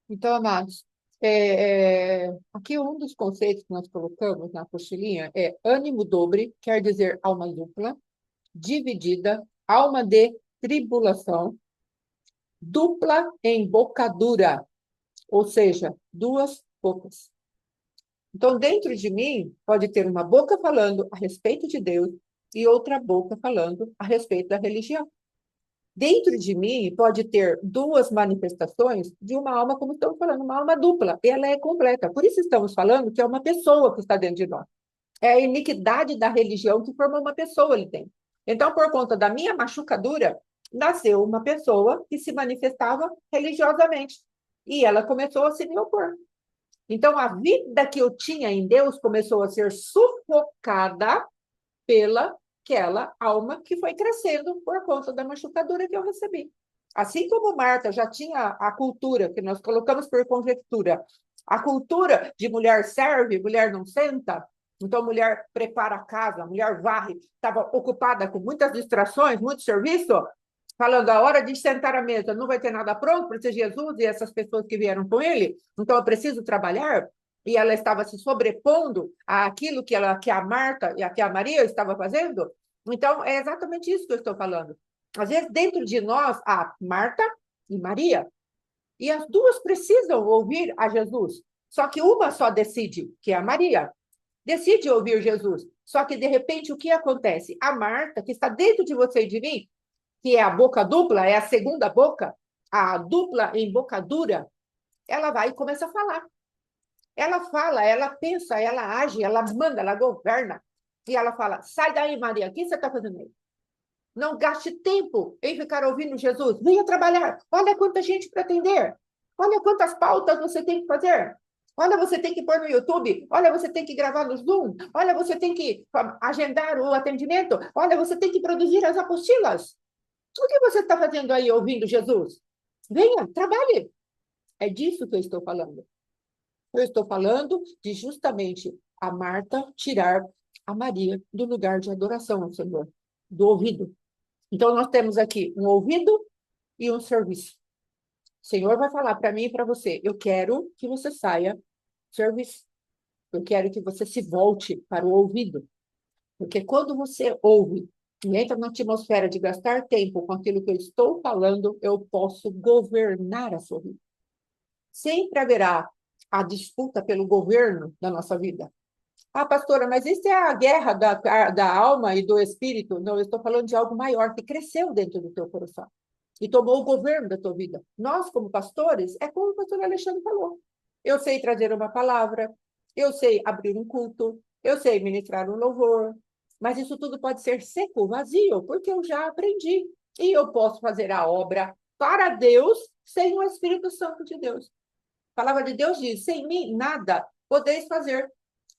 Então, amados, aqui um dos conceitos que nós colocamos na apostilinha é ânimo dobre, quer dizer alma dupla, dividida, alma de tribulação, dupla embocadura, ou seja, duas bocas. Então, dentro de mim, pode ter uma boca falando a respeito de Deus e outra boca falando a respeito da religião. Dentro de mim, pode ter duas manifestações de uma alma, como estamos falando, uma alma dupla. Ela é completa. Por isso estamos falando que é uma pessoa que está dentro de nós. É a iniquidade da religião que formou uma pessoa ali dentro. Então, por conta da minha machucadura, nasceu uma pessoa que se manifestava religiosamente. E ela começou a se me opor. Então, a vida que eu tinha em Deus começou a ser sufocada pela aquela alma que foi crescendo por conta da machucadura que eu recebi. Assim como Marta já tinha a cultura, que nós colocamos por conjectura, a cultura de mulher serve, mulher não senta, então mulher prepara a casa, mulher varre, estava ocupada com muitas distrações, muito serviço, falando a hora de sentar à mesa, não vai ter nada pronto para ser Jesus e essas pessoas que vieram com ele, então eu preciso trabalhar. E ela estava se sobrepondo àquilo que a Marta e que a Maria estava fazendo. Então, é exatamente isso que eu estou falando. Às vezes, dentro de nós, há Marta e Maria, e as duas precisam ouvir a Jesus. Só que uma só decide, que é a Maria, decide ouvir Jesus. Só que, de repente, o que acontece? A Marta, que está dentro de você e de mim, que é a boca dupla, é a segunda boca, a dupla embocadura, ela vai e começa a falar. Ela fala, ela pensa, ela age, ela manda, ela governa. E ela fala: sai daí, Maria, o que você está fazendo aí? Não gaste tempo em ficar ouvindo Jesus. Venha trabalhar. Olha quanta gente para atender. Olha quantas pautas você tem que fazer. Olha, você tem que pôr no YouTube. Olha, você tem que gravar no Zoom. Olha, você tem que agendar o atendimento. Olha, você tem que produzir as apostilas. O que você está fazendo aí ouvindo Jesus? Venha, trabalhe. É disso que eu estou falando. Eu estou falando de justamente a Marta tirar a Maria do lugar de adoração ao Senhor, do ouvido. Então, nós temos aqui um ouvido e um serviço. O Senhor vai falar para mim e para você: eu quero que você saia serviço. Eu quero que você se volte para o ouvido. Porque quando você ouve e entra na atmosfera de gastar tempo com aquilo que eu estou falando, eu posso governar a sua vida. Sempre haverá a disputa pelo governo da nossa vida. Ah, pastora, mas isso é a guerra da alma e do espírito? Não, eu estou falando de algo maior que cresceu dentro do teu coração e tomou o governo da tua vida. Nós, como pastores, é como o pastor Alexandre falou. Eu sei trazer uma palavra, eu sei abrir um culto, eu sei ministrar um louvor, mas isso tudo pode ser seco, vazio, porque eu já aprendi. E eu posso fazer a obra para Deus sem o Espírito Santo de Deus. A palavra de Deus diz: sem mim, nada podeis fazer.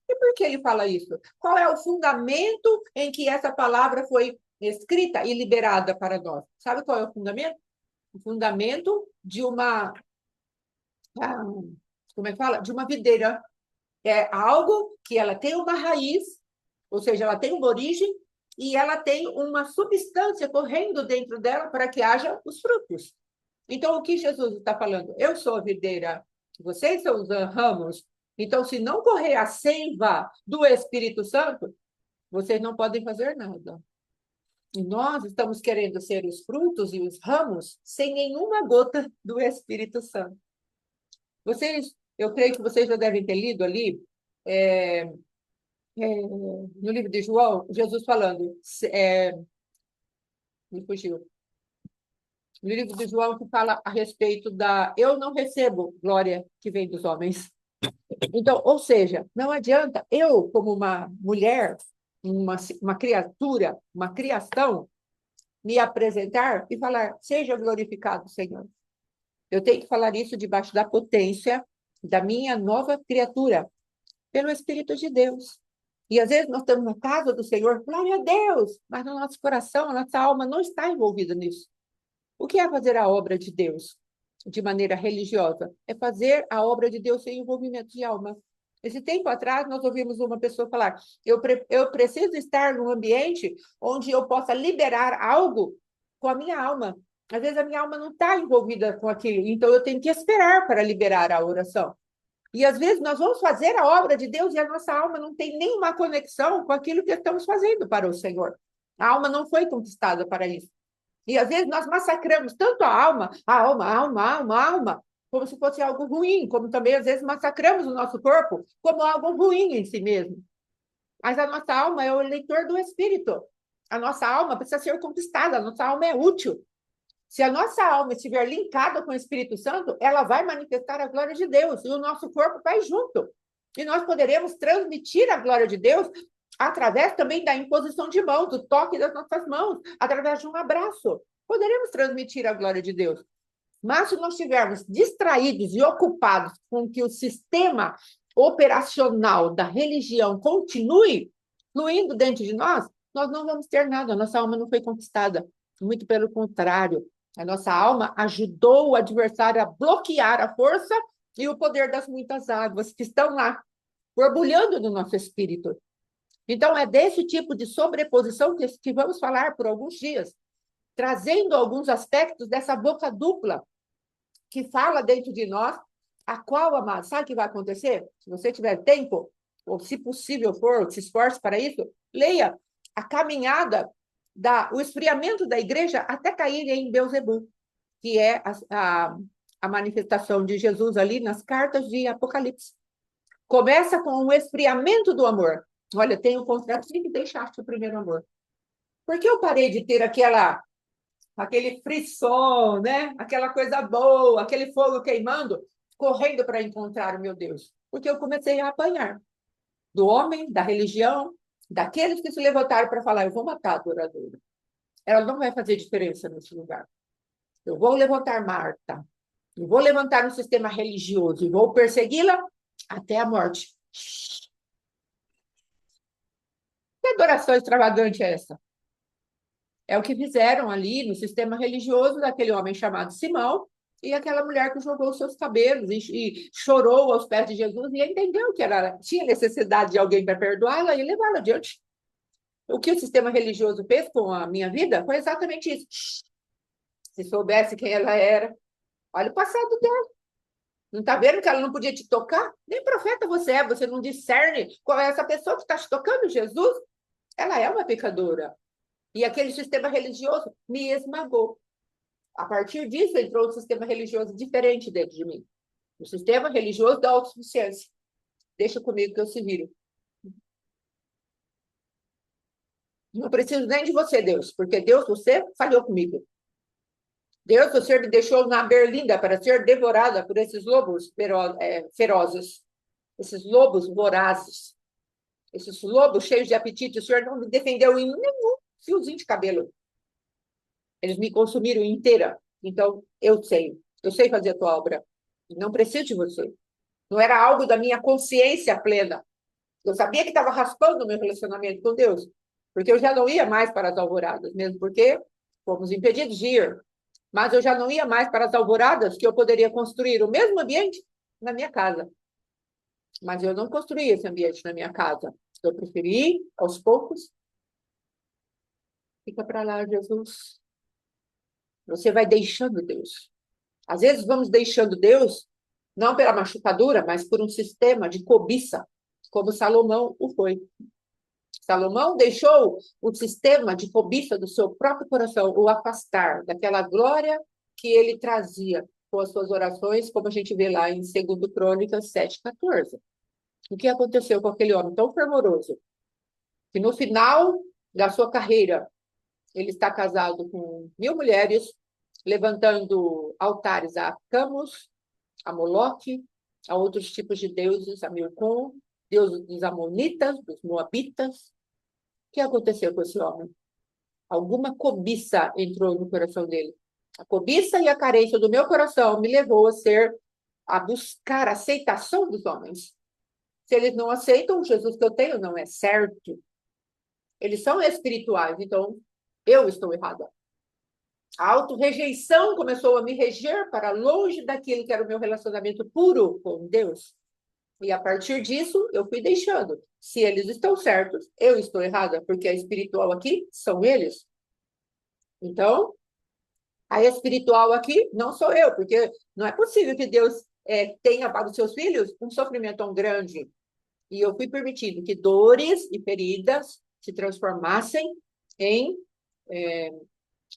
E por que ele fala isso? Qual é o fundamento em que essa palavra foi escrita e liberada para nós? Sabe qual é o fundamento? O fundamento de uma, como é que fala? De uma videira. É algo que ela tem uma raiz, ou seja, ela tem uma origem e ela tem uma substância correndo dentro dela para que haja os frutos. Então, o que Jesus está falando? Eu sou a videira, vocês são os ramos. Então, se não correr a seiva do Espírito Santo, vocês não podem fazer nada. E nós estamos querendo ser os frutos e os ramos sem nenhuma gota do Espírito Santo. Eu creio que vocês já devem ter lido ali, no livro de João, Jesus falando, me fugiu, no livro de João que fala a respeito da eu não recebo glória que vem dos homens. Então, ou seja, não adianta eu, como uma mulher, uma criatura, uma criação, me apresentar e falar, seja glorificado, Senhor. Eu tenho que falar isso debaixo da potência da minha nova criatura, pelo Espírito de Deus. E às vezes nós estamos na casa do Senhor, glória a Deus, mas no nosso coração, a nossa alma não está envolvida nisso. O que é fazer a obra de Deus de maneira religiosa? É fazer a obra de Deus sem envolvimento de alma. Esse tempo atrás, nós ouvimos uma pessoa falar: eu preciso estar num ambiente onde eu possa liberar algo com a minha alma. Às vezes a minha alma não está envolvida com aquilo, então eu tenho que esperar para liberar a oração. E às vezes nós vamos fazer a obra de Deus e a nossa alma não tem nenhuma conexão com aquilo que estamos fazendo para o Senhor. A alma não foi conquistada para isso. E às vezes nós massacramos tanto a alma, como se fosse algo ruim, como também às vezes massacramos o nosso corpo como algo ruim em si mesmo. Mas a nossa alma é o eleitor do Espírito. A nossa alma precisa ser conquistada, a nossa alma é útil. Se a nossa alma estiver linkada com o Espírito Santo, ela vai manifestar a glória de Deus e o nosso corpo vai junto. E nós poderemos transmitir a glória de Deus através também da imposição de mãos, do toque das nossas mãos, através de um abraço. Poderemos transmitir a glória de Deus. Mas se nós estivermos distraídos e ocupados com que o sistema operacional da religião continue fluindo dentro de nós não vamos ter nada, a nossa alma não foi conquistada. Muito pelo contrário, a nossa alma ajudou o adversário a bloquear a força e o poder das muitas águas que estão lá, borbulhando no nosso espírito. Então, é desse tipo de sobreposição que vamos falar por alguns dias, trazendo alguns aspectos dessa boca dupla que fala dentro de nós, a qual, amado, sabe o que vai acontecer? Se você tiver tempo, ou se possível for, se esforce para isso, leia a caminhada, o esfriamento da igreja até cair em Beelzebul, que é a manifestação de Jesus ali nas cartas de Apocalipse. Começa com um esfriamento do amor. Olha, tem um contrato, tem que deixar-te o primeiro amor. Por que eu parei de ter aquele frisson, né? Aquela coisa boa, aquele fogo queimando, correndo para encontrar o meu Deus? Porque eu comecei a apanhar do homem, da religião, daqueles que se levantaram para falar, eu vou matar a adoradora. Ela não vai fazer diferença nesse lugar. Eu vou levantar Marta, eu vou levantar um sistema religioso e vou persegui-la até a morte. Que adoração extravagante é essa? É o que fizeram ali no sistema religioso daquele homem chamado Simão e aquela mulher que jogou seus cabelos e chorou aos pés de Jesus e entendeu que ela tinha necessidade de alguém para perdoá-la e levá-la adiante. O que o sistema religioso fez com a minha vida foi exatamente isso. Se soubesse quem ela era, olha o passado dela. Não está vendo que ela não podia te tocar? Nem profeta você não discerne qual é essa pessoa que está te tocando, Jesus. Ela é uma pecadora. E aquele sistema religioso me esmagou. A partir disso, entrou um sistema religioso diferente dentro de mim. O sistema religioso da autossuficiência. Deixa comigo que eu se viro. Não preciso nem de você, Deus, porque Deus, você falhou comigo. Deus, você me deixou na berlinda para ser devorada por esses lobos ferozes, esses lobos vorazes, esses lobos cheios de apetite. O Senhor não me defendeu em nenhum fiozinho de cabelo. Eles me consumiram inteira. Então, eu sei fazer a tua obra. Não preciso de você. Não era algo da minha consciência plena. Eu sabia que estava raspando o meu relacionamento com Deus, porque eu já não ia mais para as alvoradas, mesmo porque fomos impedidos de ir. Mas eu já não ia mais para as alvoradas, que eu poderia construir o mesmo ambiente na minha casa. Mas eu não construí esse ambiente na minha casa. Eu preferi, aos poucos, fica para lá, Jesus. Você vai deixando Deus. Às vezes vamos deixando Deus, não pela machucadura, mas por um sistema de cobiça, como Salomão o foi. Salomão deixou o sistema de cobiça do seu próprio coração o afastar daquela glória que ele trazia com as suas orações, como a gente vê lá em 2 Crônicas 7:14. O que aconteceu com aquele homem tão fervoroso, que no final da sua carreira, ele está casado com 1.000 mulheres, levantando altares a Camus, a Moloque, a outros tipos de deuses, a Milcom, deus dos Amonitas, dos Moabitas. O que aconteceu com esse homem? Alguma cobiça entrou no coração dele. A cobiça e a carência do meu coração me levou a buscar a aceitação dos homens. Se eles não aceitam, o Jesus que eu tenho não é certo. Eles são espirituais, então eu estou errada. A autorrejeição começou a me reger para longe daquilo que era o meu relacionamento puro com Deus. E a partir disso, eu fui deixando. Se eles estão certos, eu estou errada, porque a espiritual aqui são eles. Então, a espiritual aqui não sou eu, porque não é possível que Deus tenha para os seus filhos um sofrimento tão grande. E eu fui permitindo que dores e feridas se transformassem em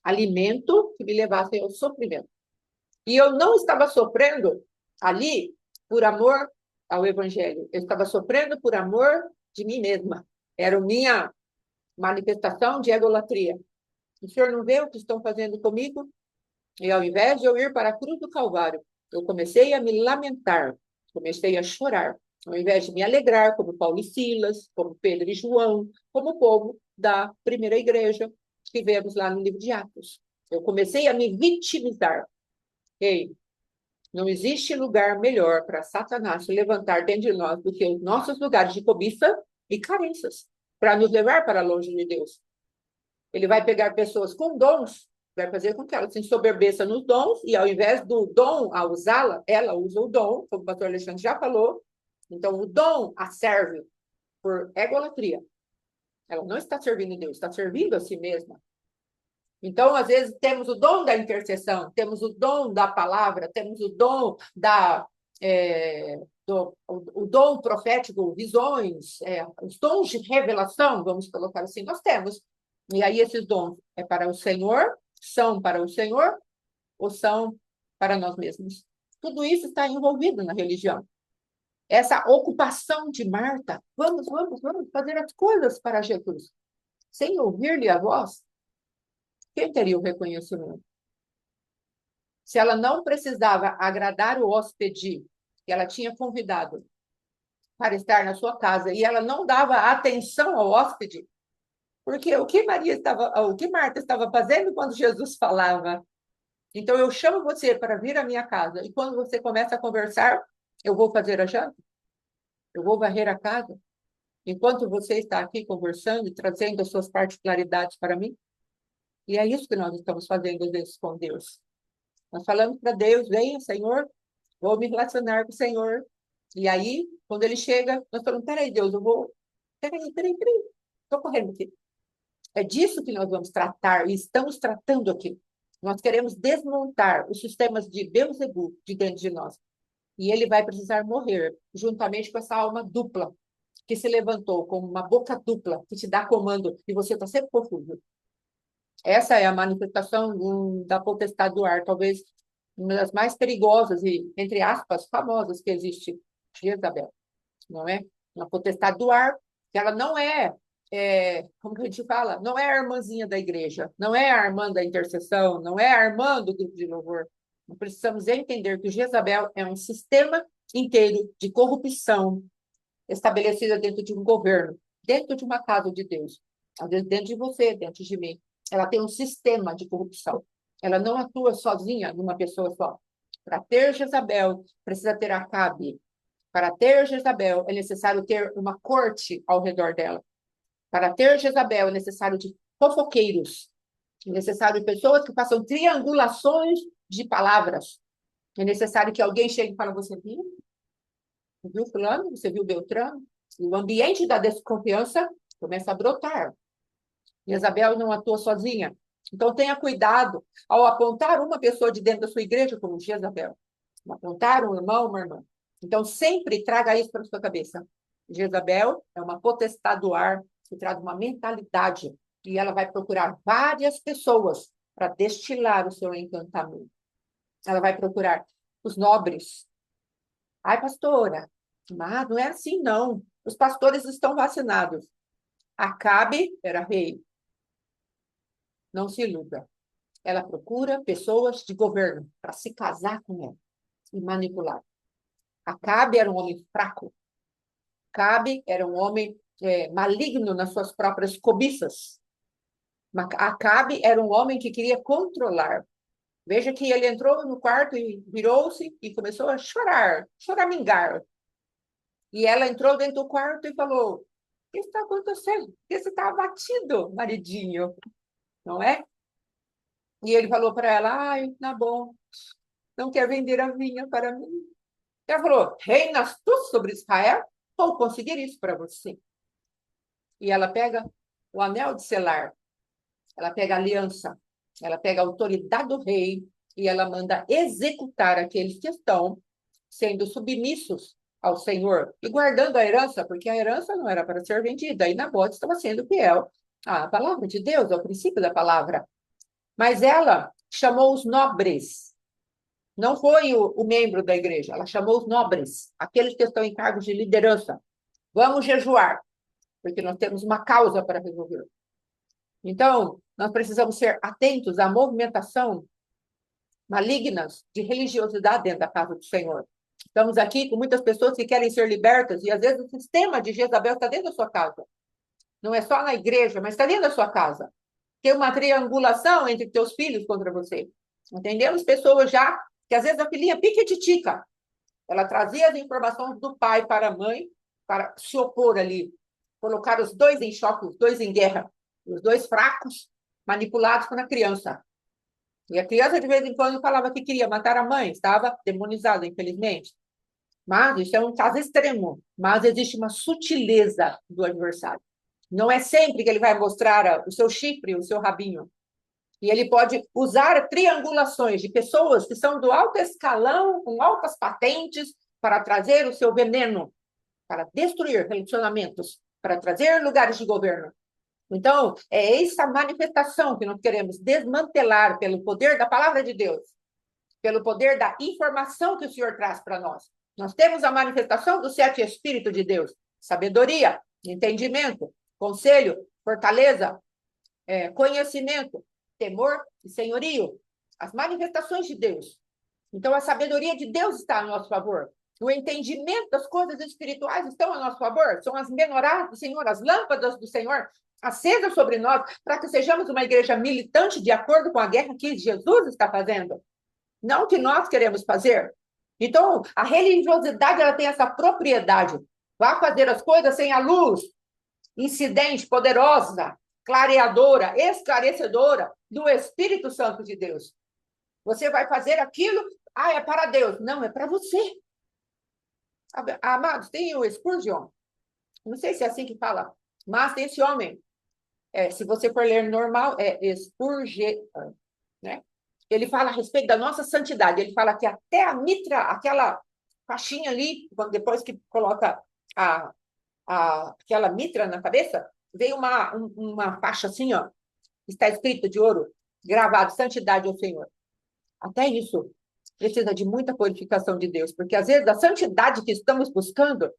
alimento que me levassem ao sofrimento. E eu não estava sofrendo ali por amor ao Evangelho. Eu estava sofrendo por amor de mim mesma. Era a minha manifestação de egolatria. O senhor não vê o que estão fazendo comigo? E ao invés de eu ir para a cruz do Calvário, eu comecei a me lamentar, comecei a chorar. Ao invés de me alegrar, como Paulo e Silas, como Pedro e João, como o povo da primeira igreja que vemos lá no livro de Atos. Eu comecei a me vitimizar. Ei, não existe lugar melhor para Satanás se levantar dentro de nós do que os nossos lugares de cobiça e carências, para nos levar para longe de Deus. Ele vai pegar pessoas com dons, vai fazer com que ela se ensoberbeça nos dons, e ao invés do dom a usá-la, ela usa o dom, como o pastor Alexandre já falou. Então, o dom a serve por egolatria. Ela não está servindo Deus, está servindo a si mesma. Então, às vezes, temos o dom da intercessão, temos o dom da palavra, temos o dom o dom profético, visões, os dons de revelação, vamos colocar assim, nós temos. E aí, esses dons é para o Senhor, são para o Senhor ou são para nós mesmos? Tudo isso está envolvido na religião. Essa ocupação de Marta, vamos fazer as coisas para Jesus, sem ouvir-lhe a voz, quem teria o reconhecimento? Se ela não precisava agradar o hóspede que ela tinha convidado para estar na sua casa e ela não dava atenção ao hóspede, porque o que Marta estava fazendo quando Jesus falava? Então eu chamo você para vir à minha casa e quando você começa a conversar, eu vou fazer a janta, eu vou varrer a casa, enquanto você está aqui conversando e trazendo as suas particularidades para mim. E é isso que nós estamos fazendo às vezes com Deus. Nós falamos para Deus, venha, Senhor, vou me relacionar com o Senhor. E aí, quando ele chega, nós falamos, peraí, Deus, eu vou... Peraí, estou correndo aqui. É disso que nós vamos tratar, e estamos tratando aqui. Nós queremos desmontar os sistemas de Beelzebub de dentro de nós. E ele vai precisar morrer, juntamente com essa alma dupla, que se levantou como uma boca dupla, que te dá comando, e você está sempre confuso. Essa é a manifestação da potestade do ar, talvez uma das mais perigosas e, entre aspas, famosas que existe, Jezabel, não é? Uma potestade do ar, que ela não é como que a gente fala? Não é a irmãzinha da igreja, não é a irmã da intercessão, não é a irmã do grupo de louvor. Nós precisamos entender que Jezabel é um sistema inteiro de corrupção estabelecida dentro de um governo, dentro de uma casa de Deus, às vezes dentro de você, dentro de mim. Ela tem um sistema de corrupção. Ela não atua sozinha numa pessoa só. Para ter Jezabel, precisa ter Acabe. Para ter Jezabel, é necessário ter uma corte ao redor dela. Para ter Jezabel, é necessário de fofoqueiros. É necessário de pessoas que façam triangulações de palavras. É necessário que alguém chegue e fale, você viu fulano? Você viu Beltrano? E o ambiente da desconfiança começa a brotar. Jezabel não atua sozinha. Então, tenha cuidado ao apontar uma pessoa de dentro da sua igreja como Jezabel. Apontar um irmão, uma irmã. Então, sempre traga isso para a sua cabeça. Jezabel é uma potestade do ar que traz uma mentalidade e ela vai procurar várias pessoas para destilar o seu encantamento. Ela vai procurar os nobres. Ai, pastora, mas não é assim, não. Os pastores estão vacinados. Acabe era rei. Não se iluda. Ela procura pessoas de governo para se casar com ela e manipular. Acabe era um homem fraco. Acabe era um homem maligno nas suas próprias cobiças. Acabe era um homem que queria controlar. Veja que ele entrou no quarto e virou-se e começou a chorar, choramingar. E ela entrou dentro do quarto e falou: o que está acontecendo? Por que você está abatido, maridinho? Não é? E ele falou para ela: ai, tá bom, não quer vender a vinha para mim. Ela falou: reinas tu sobre Israel? Vou conseguir isso para você. E ela pega o anel de selar, ela pega a aliança, ela pega a autoridade do rei e ela manda executar aqueles que estão sendo submissos ao Senhor e guardando a herança, porque a herança não era para ser vendida. E Nabote estava sendo fiel à palavra de Deus, ao princípio da palavra. Mas ela chamou os nobres. Não foi o membro da igreja, ela chamou os nobres, aqueles que estão em cargos de liderança. Vamos jejuar, porque nós temos uma causa para resolver. Então, nós precisamos ser atentos à movimentação malignas de religiosidade dentro da casa do Senhor. Estamos aqui com muitas pessoas que querem ser libertas e às vezes o sistema de Jezabel está dentro da sua casa. Não é só na igreja, mas está dentro da sua casa. Tem uma triangulação entre teus filhos contra você. Entendemos pessoas já que às vezes a filhinha piquititica. Ela trazia as informações do pai para a mãe para se opor ali, colocar os dois em choque, os dois em guerra, os dois fracos manipulados por uma criança. E a criança, de vez em quando, falava que queria matar a mãe, estava demonizada, infelizmente. Mas isso é um caso extremo. Mas existe uma sutileza do adversário. Não é sempre que ele vai mostrar o seu chifre, o seu rabinho. E ele pode usar triangulações de pessoas que são do alto escalão, com altas patentes, para trazer o seu veneno, para destruir relacionamentos, para trazer lugares de governo. Então, é essa manifestação que nós queremos desmantelar pelo poder da palavra de Deus, pelo poder da informação que o Senhor traz para nós. Nós temos a manifestação do sete Espírito de Deus: sabedoria, entendimento, conselho, fortaleza, conhecimento, temor e senhorio. As manifestações de Deus. Então, a sabedoria de Deus está a nosso favor. O entendimento das coisas espirituais estão a nosso favor. São as menorás do Senhor, as lâmpadas do Senhor acesas sobre nós, para que sejamos uma igreja militante de acordo com a guerra que Jesus está fazendo. Não que nós queremos fazer. Então, a religiosidade ela tem essa propriedade. Vá fazer as coisas sem a luz incidente, poderosa, clareadora, esclarecedora do Espírito Santo de Deus. Você vai fazer aquilo, é para Deus. Não, é para você. Amados, tem o Spurgeon, não sei se é assim que fala, mas tem esse homem. Se você for ler normal, é Spurgeon, né? Ele fala a respeito da nossa santidade. Ele fala que até a mitra, aquela faixinha ali, depois que coloca aquela mitra na cabeça, veio uma faixa assim, ó, está escrito de ouro, gravado, santidade ao Senhor. Até isso precisa de muita purificação de Deus, porque às vezes a santidade que estamos buscando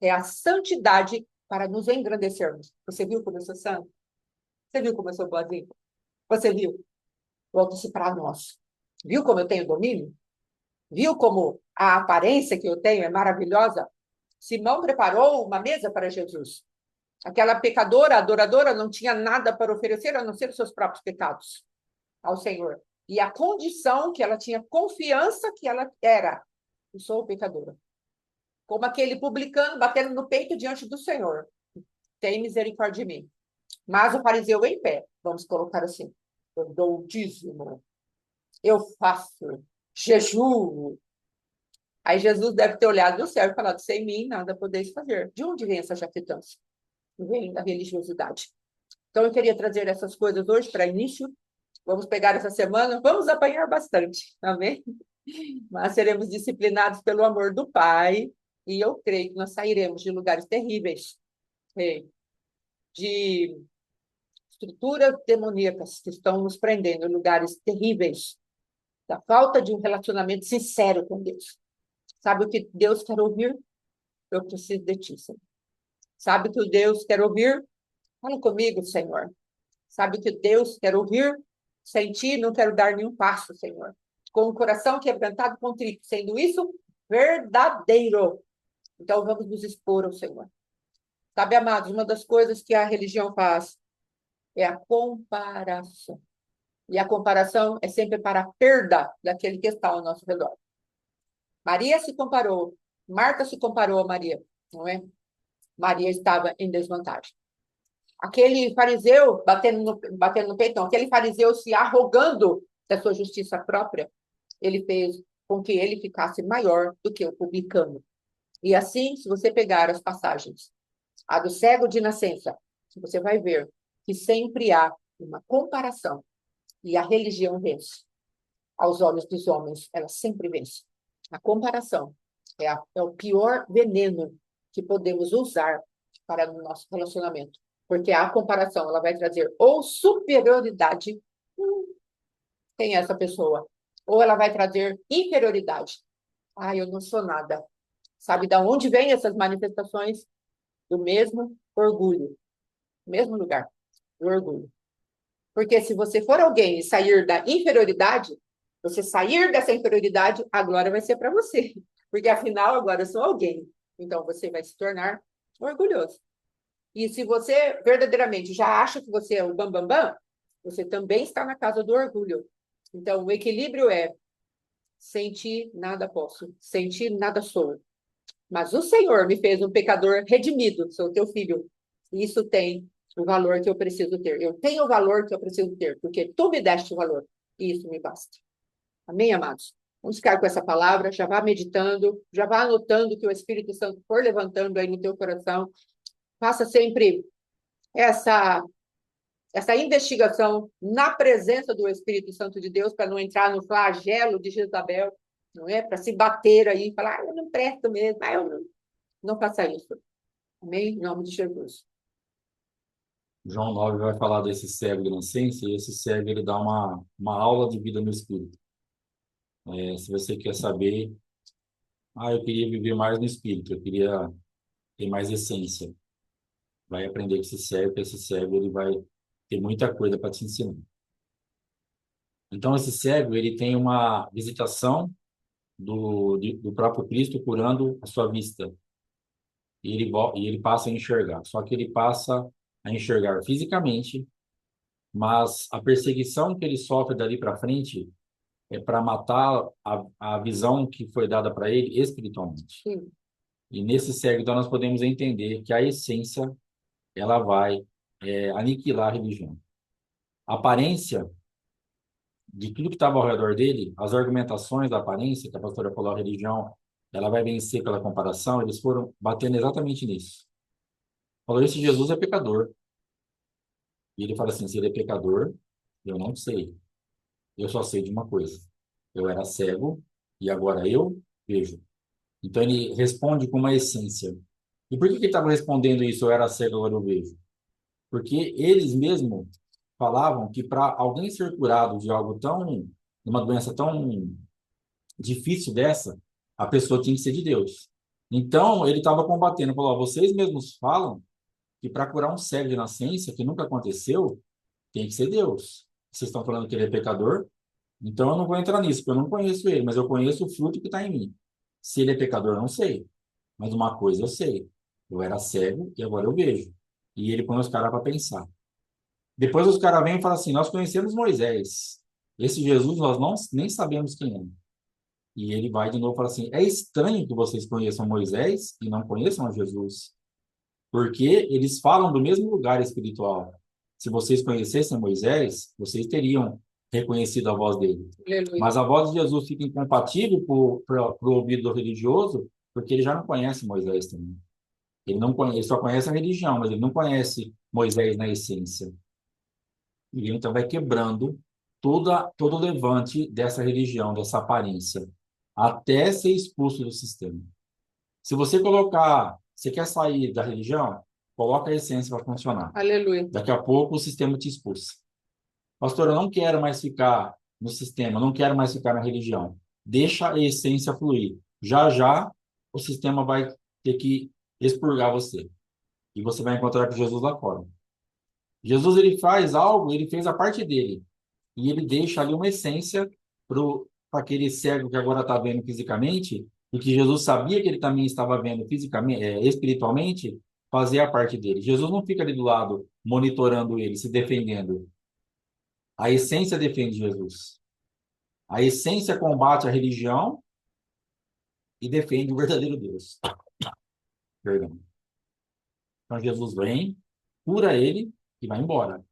é a santidade para nos engrandecermos. Você viu como eu sou santo? Você viu como eu sou boazinho? Você viu? Volta-se para nós. Viu como eu tenho domínio? Viu como a aparência que eu tenho é maravilhosa? Simão preparou uma mesa para Jesus. Aquela pecadora, adoradora, não tinha nada para oferecer a não ser os seus próprios pecados ao Senhor. E a condição que ela tinha confiança que ela era. Eu sou pecadora. Como aquele publicano batendo no peito diante do Senhor. Tem misericórdia de mim. Mas o fariseu em pé, vamos colocar assim, eu dou o dízimo, eu faço jejum. Aí Jesus deve ter olhado no céu e falado, sem mim nada podeis fazer. De onde vem essa jactância? Vem da religiosidade. Então eu queria trazer essas coisas hoje para início. Vamos pegar essa semana, vamos apanhar bastante, amém? Mas seremos disciplinados pelo amor do Pai e eu creio que nós sairemos de lugares terríveis, de estruturas demoníacas que estão nos prendendo em lugares terríveis, da falta de um relacionamento sincero com Deus. Sabe o que Deus quer ouvir? Eu preciso de ti, Senhor. Sabe o que Deus quer ouvir? Fala comigo, Senhor. Sabe o que Deus quer ouvir? Sem ti não quero dar nenhum passo, Senhor. Com o coração quebrantado e contrito, sendo isso verdadeiro. Então vamos nos expor ao Senhor. Sabe, amados, uma das coisas que a religião faz é a comparação. E a comparação é sempre para a perda daquele que está ao nosso redor. Maria se comparou, Marta se comparou a Maria, não é? Maria estava em desvantagem. Aquele fariseu batendo no peito, não, aquele fariseu se arrogando da sua justiça própria, ele fez com que ele ficasse maior do que o publicano. E assim, se você pegar as passagens, a do cego de nascença, você vai ver que sempre há uma comparação e a religião vence. Aos olhos dos homens, ela sempre vence. A comparação é o pior veneno que podemos usar para o nosso relacionamento. Porque a comparação ela vai trazer ou superioridade, tem essa pessoa, ou ela vai trazer inferioridade. Ah, eu não sou nada. Sabe de onde vêm essas manifestações? Do mesmo orgulho. Mesmo lugar, do orgulho. Porque se você for alguém e sair da inferioridade, você sair dessa inferioridade, a glória vai ser para você. Porque afinal, agora eu sou alguém. Então você vai se tornar orgulhoso. E se você verdadeiramente já acha que você é o bambambam, bam, bam, você também está na casa do orgulho. Então o equilíbrio é sem ti nada posso, sem ti nada sou. Mas o Senhor me fez um pecador redimido, sou teu filho. Isso tem o valor que eu preciso ter. Eu tenho o valor que eu preciso ter, porque tu me deste o valor. E isso me basta. Amém, amados? Vamos ficar com essa palavra, já vá meditando, já vá anotando o que o Espírito Santo for levantando aí no teu coração. Faça sempre essa investigação na presença do Espírito Santo de Deus, para não entrar no flagelo de Jezabel, não é? Para se bater aí e falar, eu não presto mesmo, eu não faça isso. Amém? Em nome de Jesus. João 9 vai falar desse cego de nascença, e esse cego ele dá uma aula de vida no Espírito. Se você quer saber, eu queria viver mais no Espírito, eu queria ter mais essência. Vai aprender com esse cego, que esse cego ele vai ter muita coisa para te ensinar. Então, esse cego ele tem uma visitação do próprio Cristo curando a sua vista. E ele passa a enxergar. Só que ele passa a enxergar fisicamente, mas a perseguição que ele sofre dali para frente é para matar a visão que foi dada para ele espiritualmente. Sim. E nesse cego, então, nós podemos entender que a essência ela vai aniquilar a religião. A aparência de tudo que estava ao redor dele, as argumentações da aparência, que a pastora falou, a religião, ela vai vencer pela comparação, eles foram batendo exatamente nisso. Falou, esse Jesus é pecador. E ele fala assim, se ele é pecador, eu não sei. Eu só sei de uma coisa. Eu era cego e agora eu vejo. Então ele responde com uma essência. E por que ele estava respondendo isso, eu era cego, agora eu vejo? Porque eles mesmos falavam que para alguém ser curado de algo tão, de uma doença tão difícil dessa, a pessoa tinha que ser de Deus. Então ele estava combatendo, falou, vocês mesmos falam que para curar um cego de nascença, que nunca aconteceu, tem que ser Deus. Vocês estão falando que ele é pecador? Então eu não vou entrar nisso, porque eu não conheço ele, mas eu conheço o fruto que está em mim. Se ele é pecador, eu não sei. Mas uma coisa eu sei. Eu era cego e agora eu vejo. E ele põe os caras para pensar. Depois os caras vêm e falam assim: nós conhecemos Moisés. Esse Jesus nós não, nem sabemos quem é. E ele vai de novo e fala assim: é estranho que vocês conheçam Moisés e não conheçam a Jesus, porque eles falam do mesmo lugar espiritual. Se vocês conhecessem Moisés, vocês teriam reconhecido a voz dele. Aleluia. Mas a voz de Jesus fica incompatível para o ouvido do religioso, porque ele já não conhece Moisés também. Ele não conhece, ele só conhece a religião, mas ele não conhece Moisés na essência. E ele então vai quebrando todo o levante dessa religião, dessa aparência, até ser expulso do sistema. Se você colocar, você quer sair da religião, coloca a essência para funcionar. Aleluia. Daqui a pouco o sistema te expulsa. Pastor, eu não quero mais ficar no sistema, não quero mais ficar na religião. Deixa a essência fluir. Já já o sistema vai ter que expurgar você. E você vai encontrar com Jesus lá fora. Jesus, ele faz algo, ele fez a parte dele. E ele deixa ali uma essência para aquele cego que agora está vendo fisicamente, e que Jesus sabia que ele também estava vendo fisicamente, espiritualmente, fazer a parte dele. Jesus não fica ali do lado monitorando ele, se defendendo. A essência defende Jesus. A essência combate a religião e defende o verdadeiro Deus. Perdão. Então Jesus vem, cura ele e vai embora.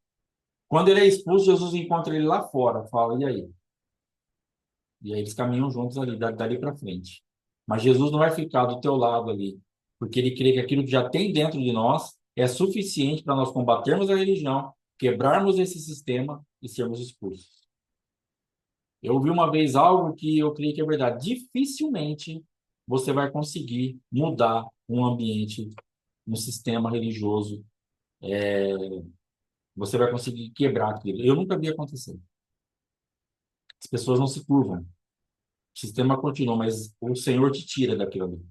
Quando ele é expulso, Jesus encontra ele lá fora, fala: e aí? E aí eles caminham juntos ali, dali para frente. Mas Jesus não vai ficar do teu lado ali, porque ele crê que aquilo que já tem dentro de nós é suficiente para nós combatermos a religião, quebrarmos esse sistema e sermos expulsos. Eu ouvi uma vez algo que eu creio que é verdade. Dificilmente você vai conseguir mudar um ambiente, um sistema religioso. Você vai conseguir quebrar aquilo. Eu nunca vi acontecer. As pessoas não se curvam. O sistema continua, mas o Senhor te tira daquilo ali.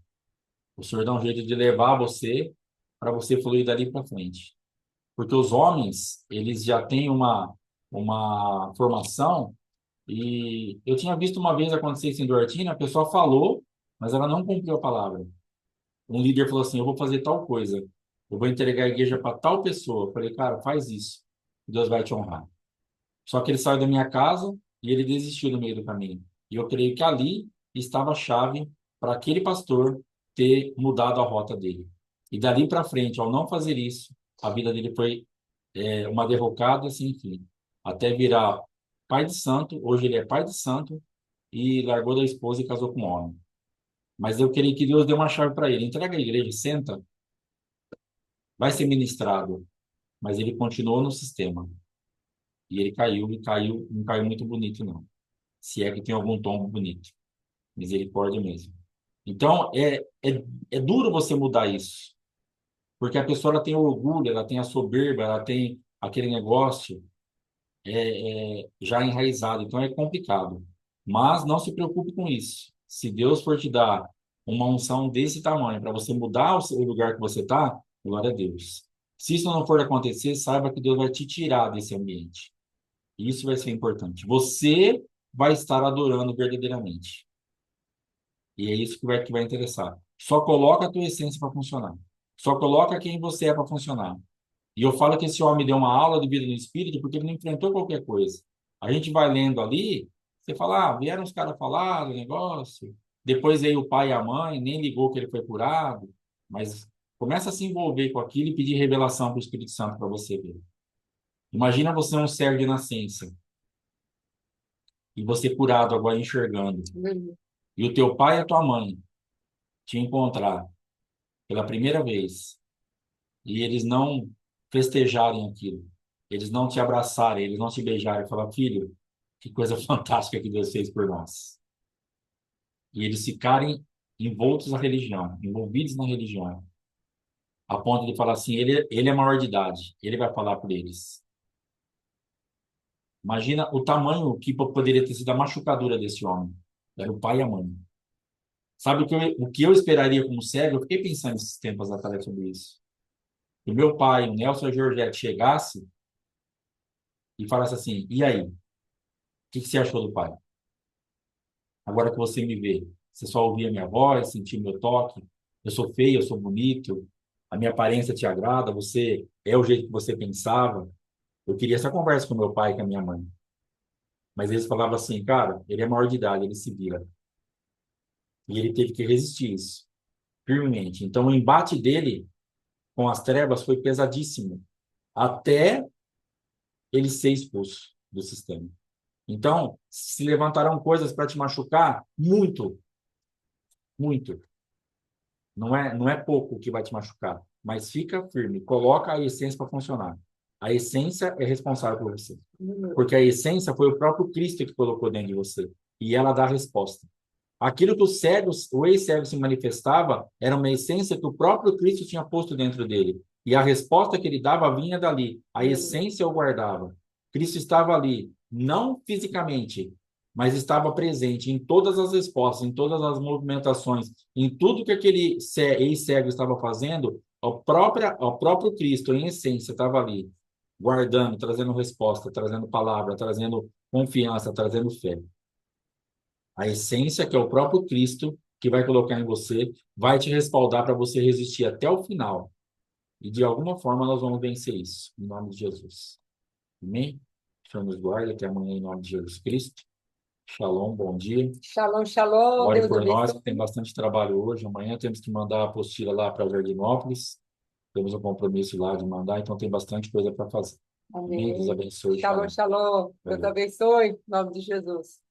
O Senhor dá um jeito de levar você para você fluir dali para frente. Porque os homens, eles já têm uma formação, e eu tinha visto uma vez acontecer isso em Duartina, a pessoa falou, mas ela não cumpriu a palavra. Um líder falou assim: eu vou fazer tal coisa, eu vou entregar a igreja para tal pessoa. Eu falei: cara, faz isso, Deus vai te honrar. Só que ele saiu da minha casa e ele desistiu no meio do caminho. E eu creio que ali estava a chave para aquele pastor ter mudado a rota dele. E dali para frente, ao não fazer isso, a vida dele foi uma derrocada sem fim. Até virar pai de santo, hoje ele é pai de santo e largou da esposa e casou com um homem. Mas eu creio que Deus deu uma chave para ele. Entrega a igreja, senta, vai ser ministrado. Mas ele continuou no sistema. E ele caiu, e caiu, não caiu muito bonito, não. Se é que tem algum tombo bonito. Misericórdia mesmo. Então, é duro você mudar isso. Porque a pessoa ela tem orgulho, ela tem a soberba, ela tem aquele negócio já enraizado. Então, é complicado. Mas não se preocupe com isso. Se Deus for te dar uma unção desse tamanho para você mudar o lugar que você está, glória a Deus. Se isso não for acontecer, saiba que Deus vai te tirar desse ambiente. Isso vai ser importante. Você vai estar adorando verdadeiramente. E é isso que vai interessar. Só coloca a tua essência para funcionar. Só coloca quem você é para funcionar. E eu falo que esse homem deu uma aula de vida no espírito porque ele não enfrentou qualquer coisa. A gente vai lendo ali, você fala: vieram os caras falar do negócio. Depois veio o pai e a mãe, nem ligou que ele foi curado. Mas começa a se envolver com aquilo e pedir revelação para o Espírito Santo para você ver. Imagina você um servo de nascença e você curado agora enxergando. Aleluia. E o teu pai e a tua mãe te encontrar pela primeira vez e eles não festejarem aquilo, eles não te abraçarem, eles não te beijarem e falar: filho, que coisa fantástica que Deus fez por nós. E eles ficarem envoltos na religião, envolvidos na religião, a ponto de falar assim: ele é maior de idade, ele vai falar por eles. Imagina o tamanho que poderia ter sido a machucadura desse homem. Era o pai e a mãe. Sabe o que eu esperaria como cego? Eu fiquei pensando esses tempos atrás sobre isso. o meu pai, o Nelson Georgette, chegasse e falasse assim, e aí, o que que você achou do pai? Agora que você me vê, você só ouvia minha voz, sentia meu toque, eu sou feio, eu sou bonito, a minha aparência te agrada, você é o jeito que você pensava. Eu queria essa conversa com meu pai e com a minha mãe. Mas eles falavam assim, cara, ele é maior de idade, ele se vira. E ele teve que resistir isso, firmemente. Então, o embate dele com as trevas foi pesadíssimo, até ele ser expulso do sistema. Então, se levantarão coisas para te machucar, muito, muito. Não é pouco que vai te machucar, mas fica firme, coloca a essência para funcionar. A essência é responsável por você, porque a essência foi o próprio Cristo que colocou dentro de você, e ela dá a resposta. Aquilo que o ex-cego se manifestava era uma essência que o próprio Cristo tinha posto dentro dele. E a resposta que ele dava vinha dali. A essência o guardava. Cristo estava ali, não fisicamente, mas estava presente em todas as respostas, em todas as movimentações, em tudo que aquele ex-cego estava fazendo, o próprio Cristo, em essência, estava ali, guardando, trazendo resposta, trazendo palavra, trazendo confiança, trazendo fé. A essência, que é o próprio Cristo, que vai colocar em você, vai te respaldar para você resistir até o final. E de alguma forma nós vamos vencer isso, em nome de Jesus. Amém? O Senhor nos guarde até amanhã, em nome de Jesus Cristo. Shalom, bom dia. Shalom, shalom, Ore Deus por nós, que tem abençoe. bastante trabalho hoje. Amanhã temos que mandar a apostila lá para Jardinópolis. Temos um compromisso lá de mandar, então tem bastante coisa para fazer. Amém? Deus Amém. abençoe. Shalom, Shalom. shalom. Deus Valeu. abençoe. Em nome de Jesus.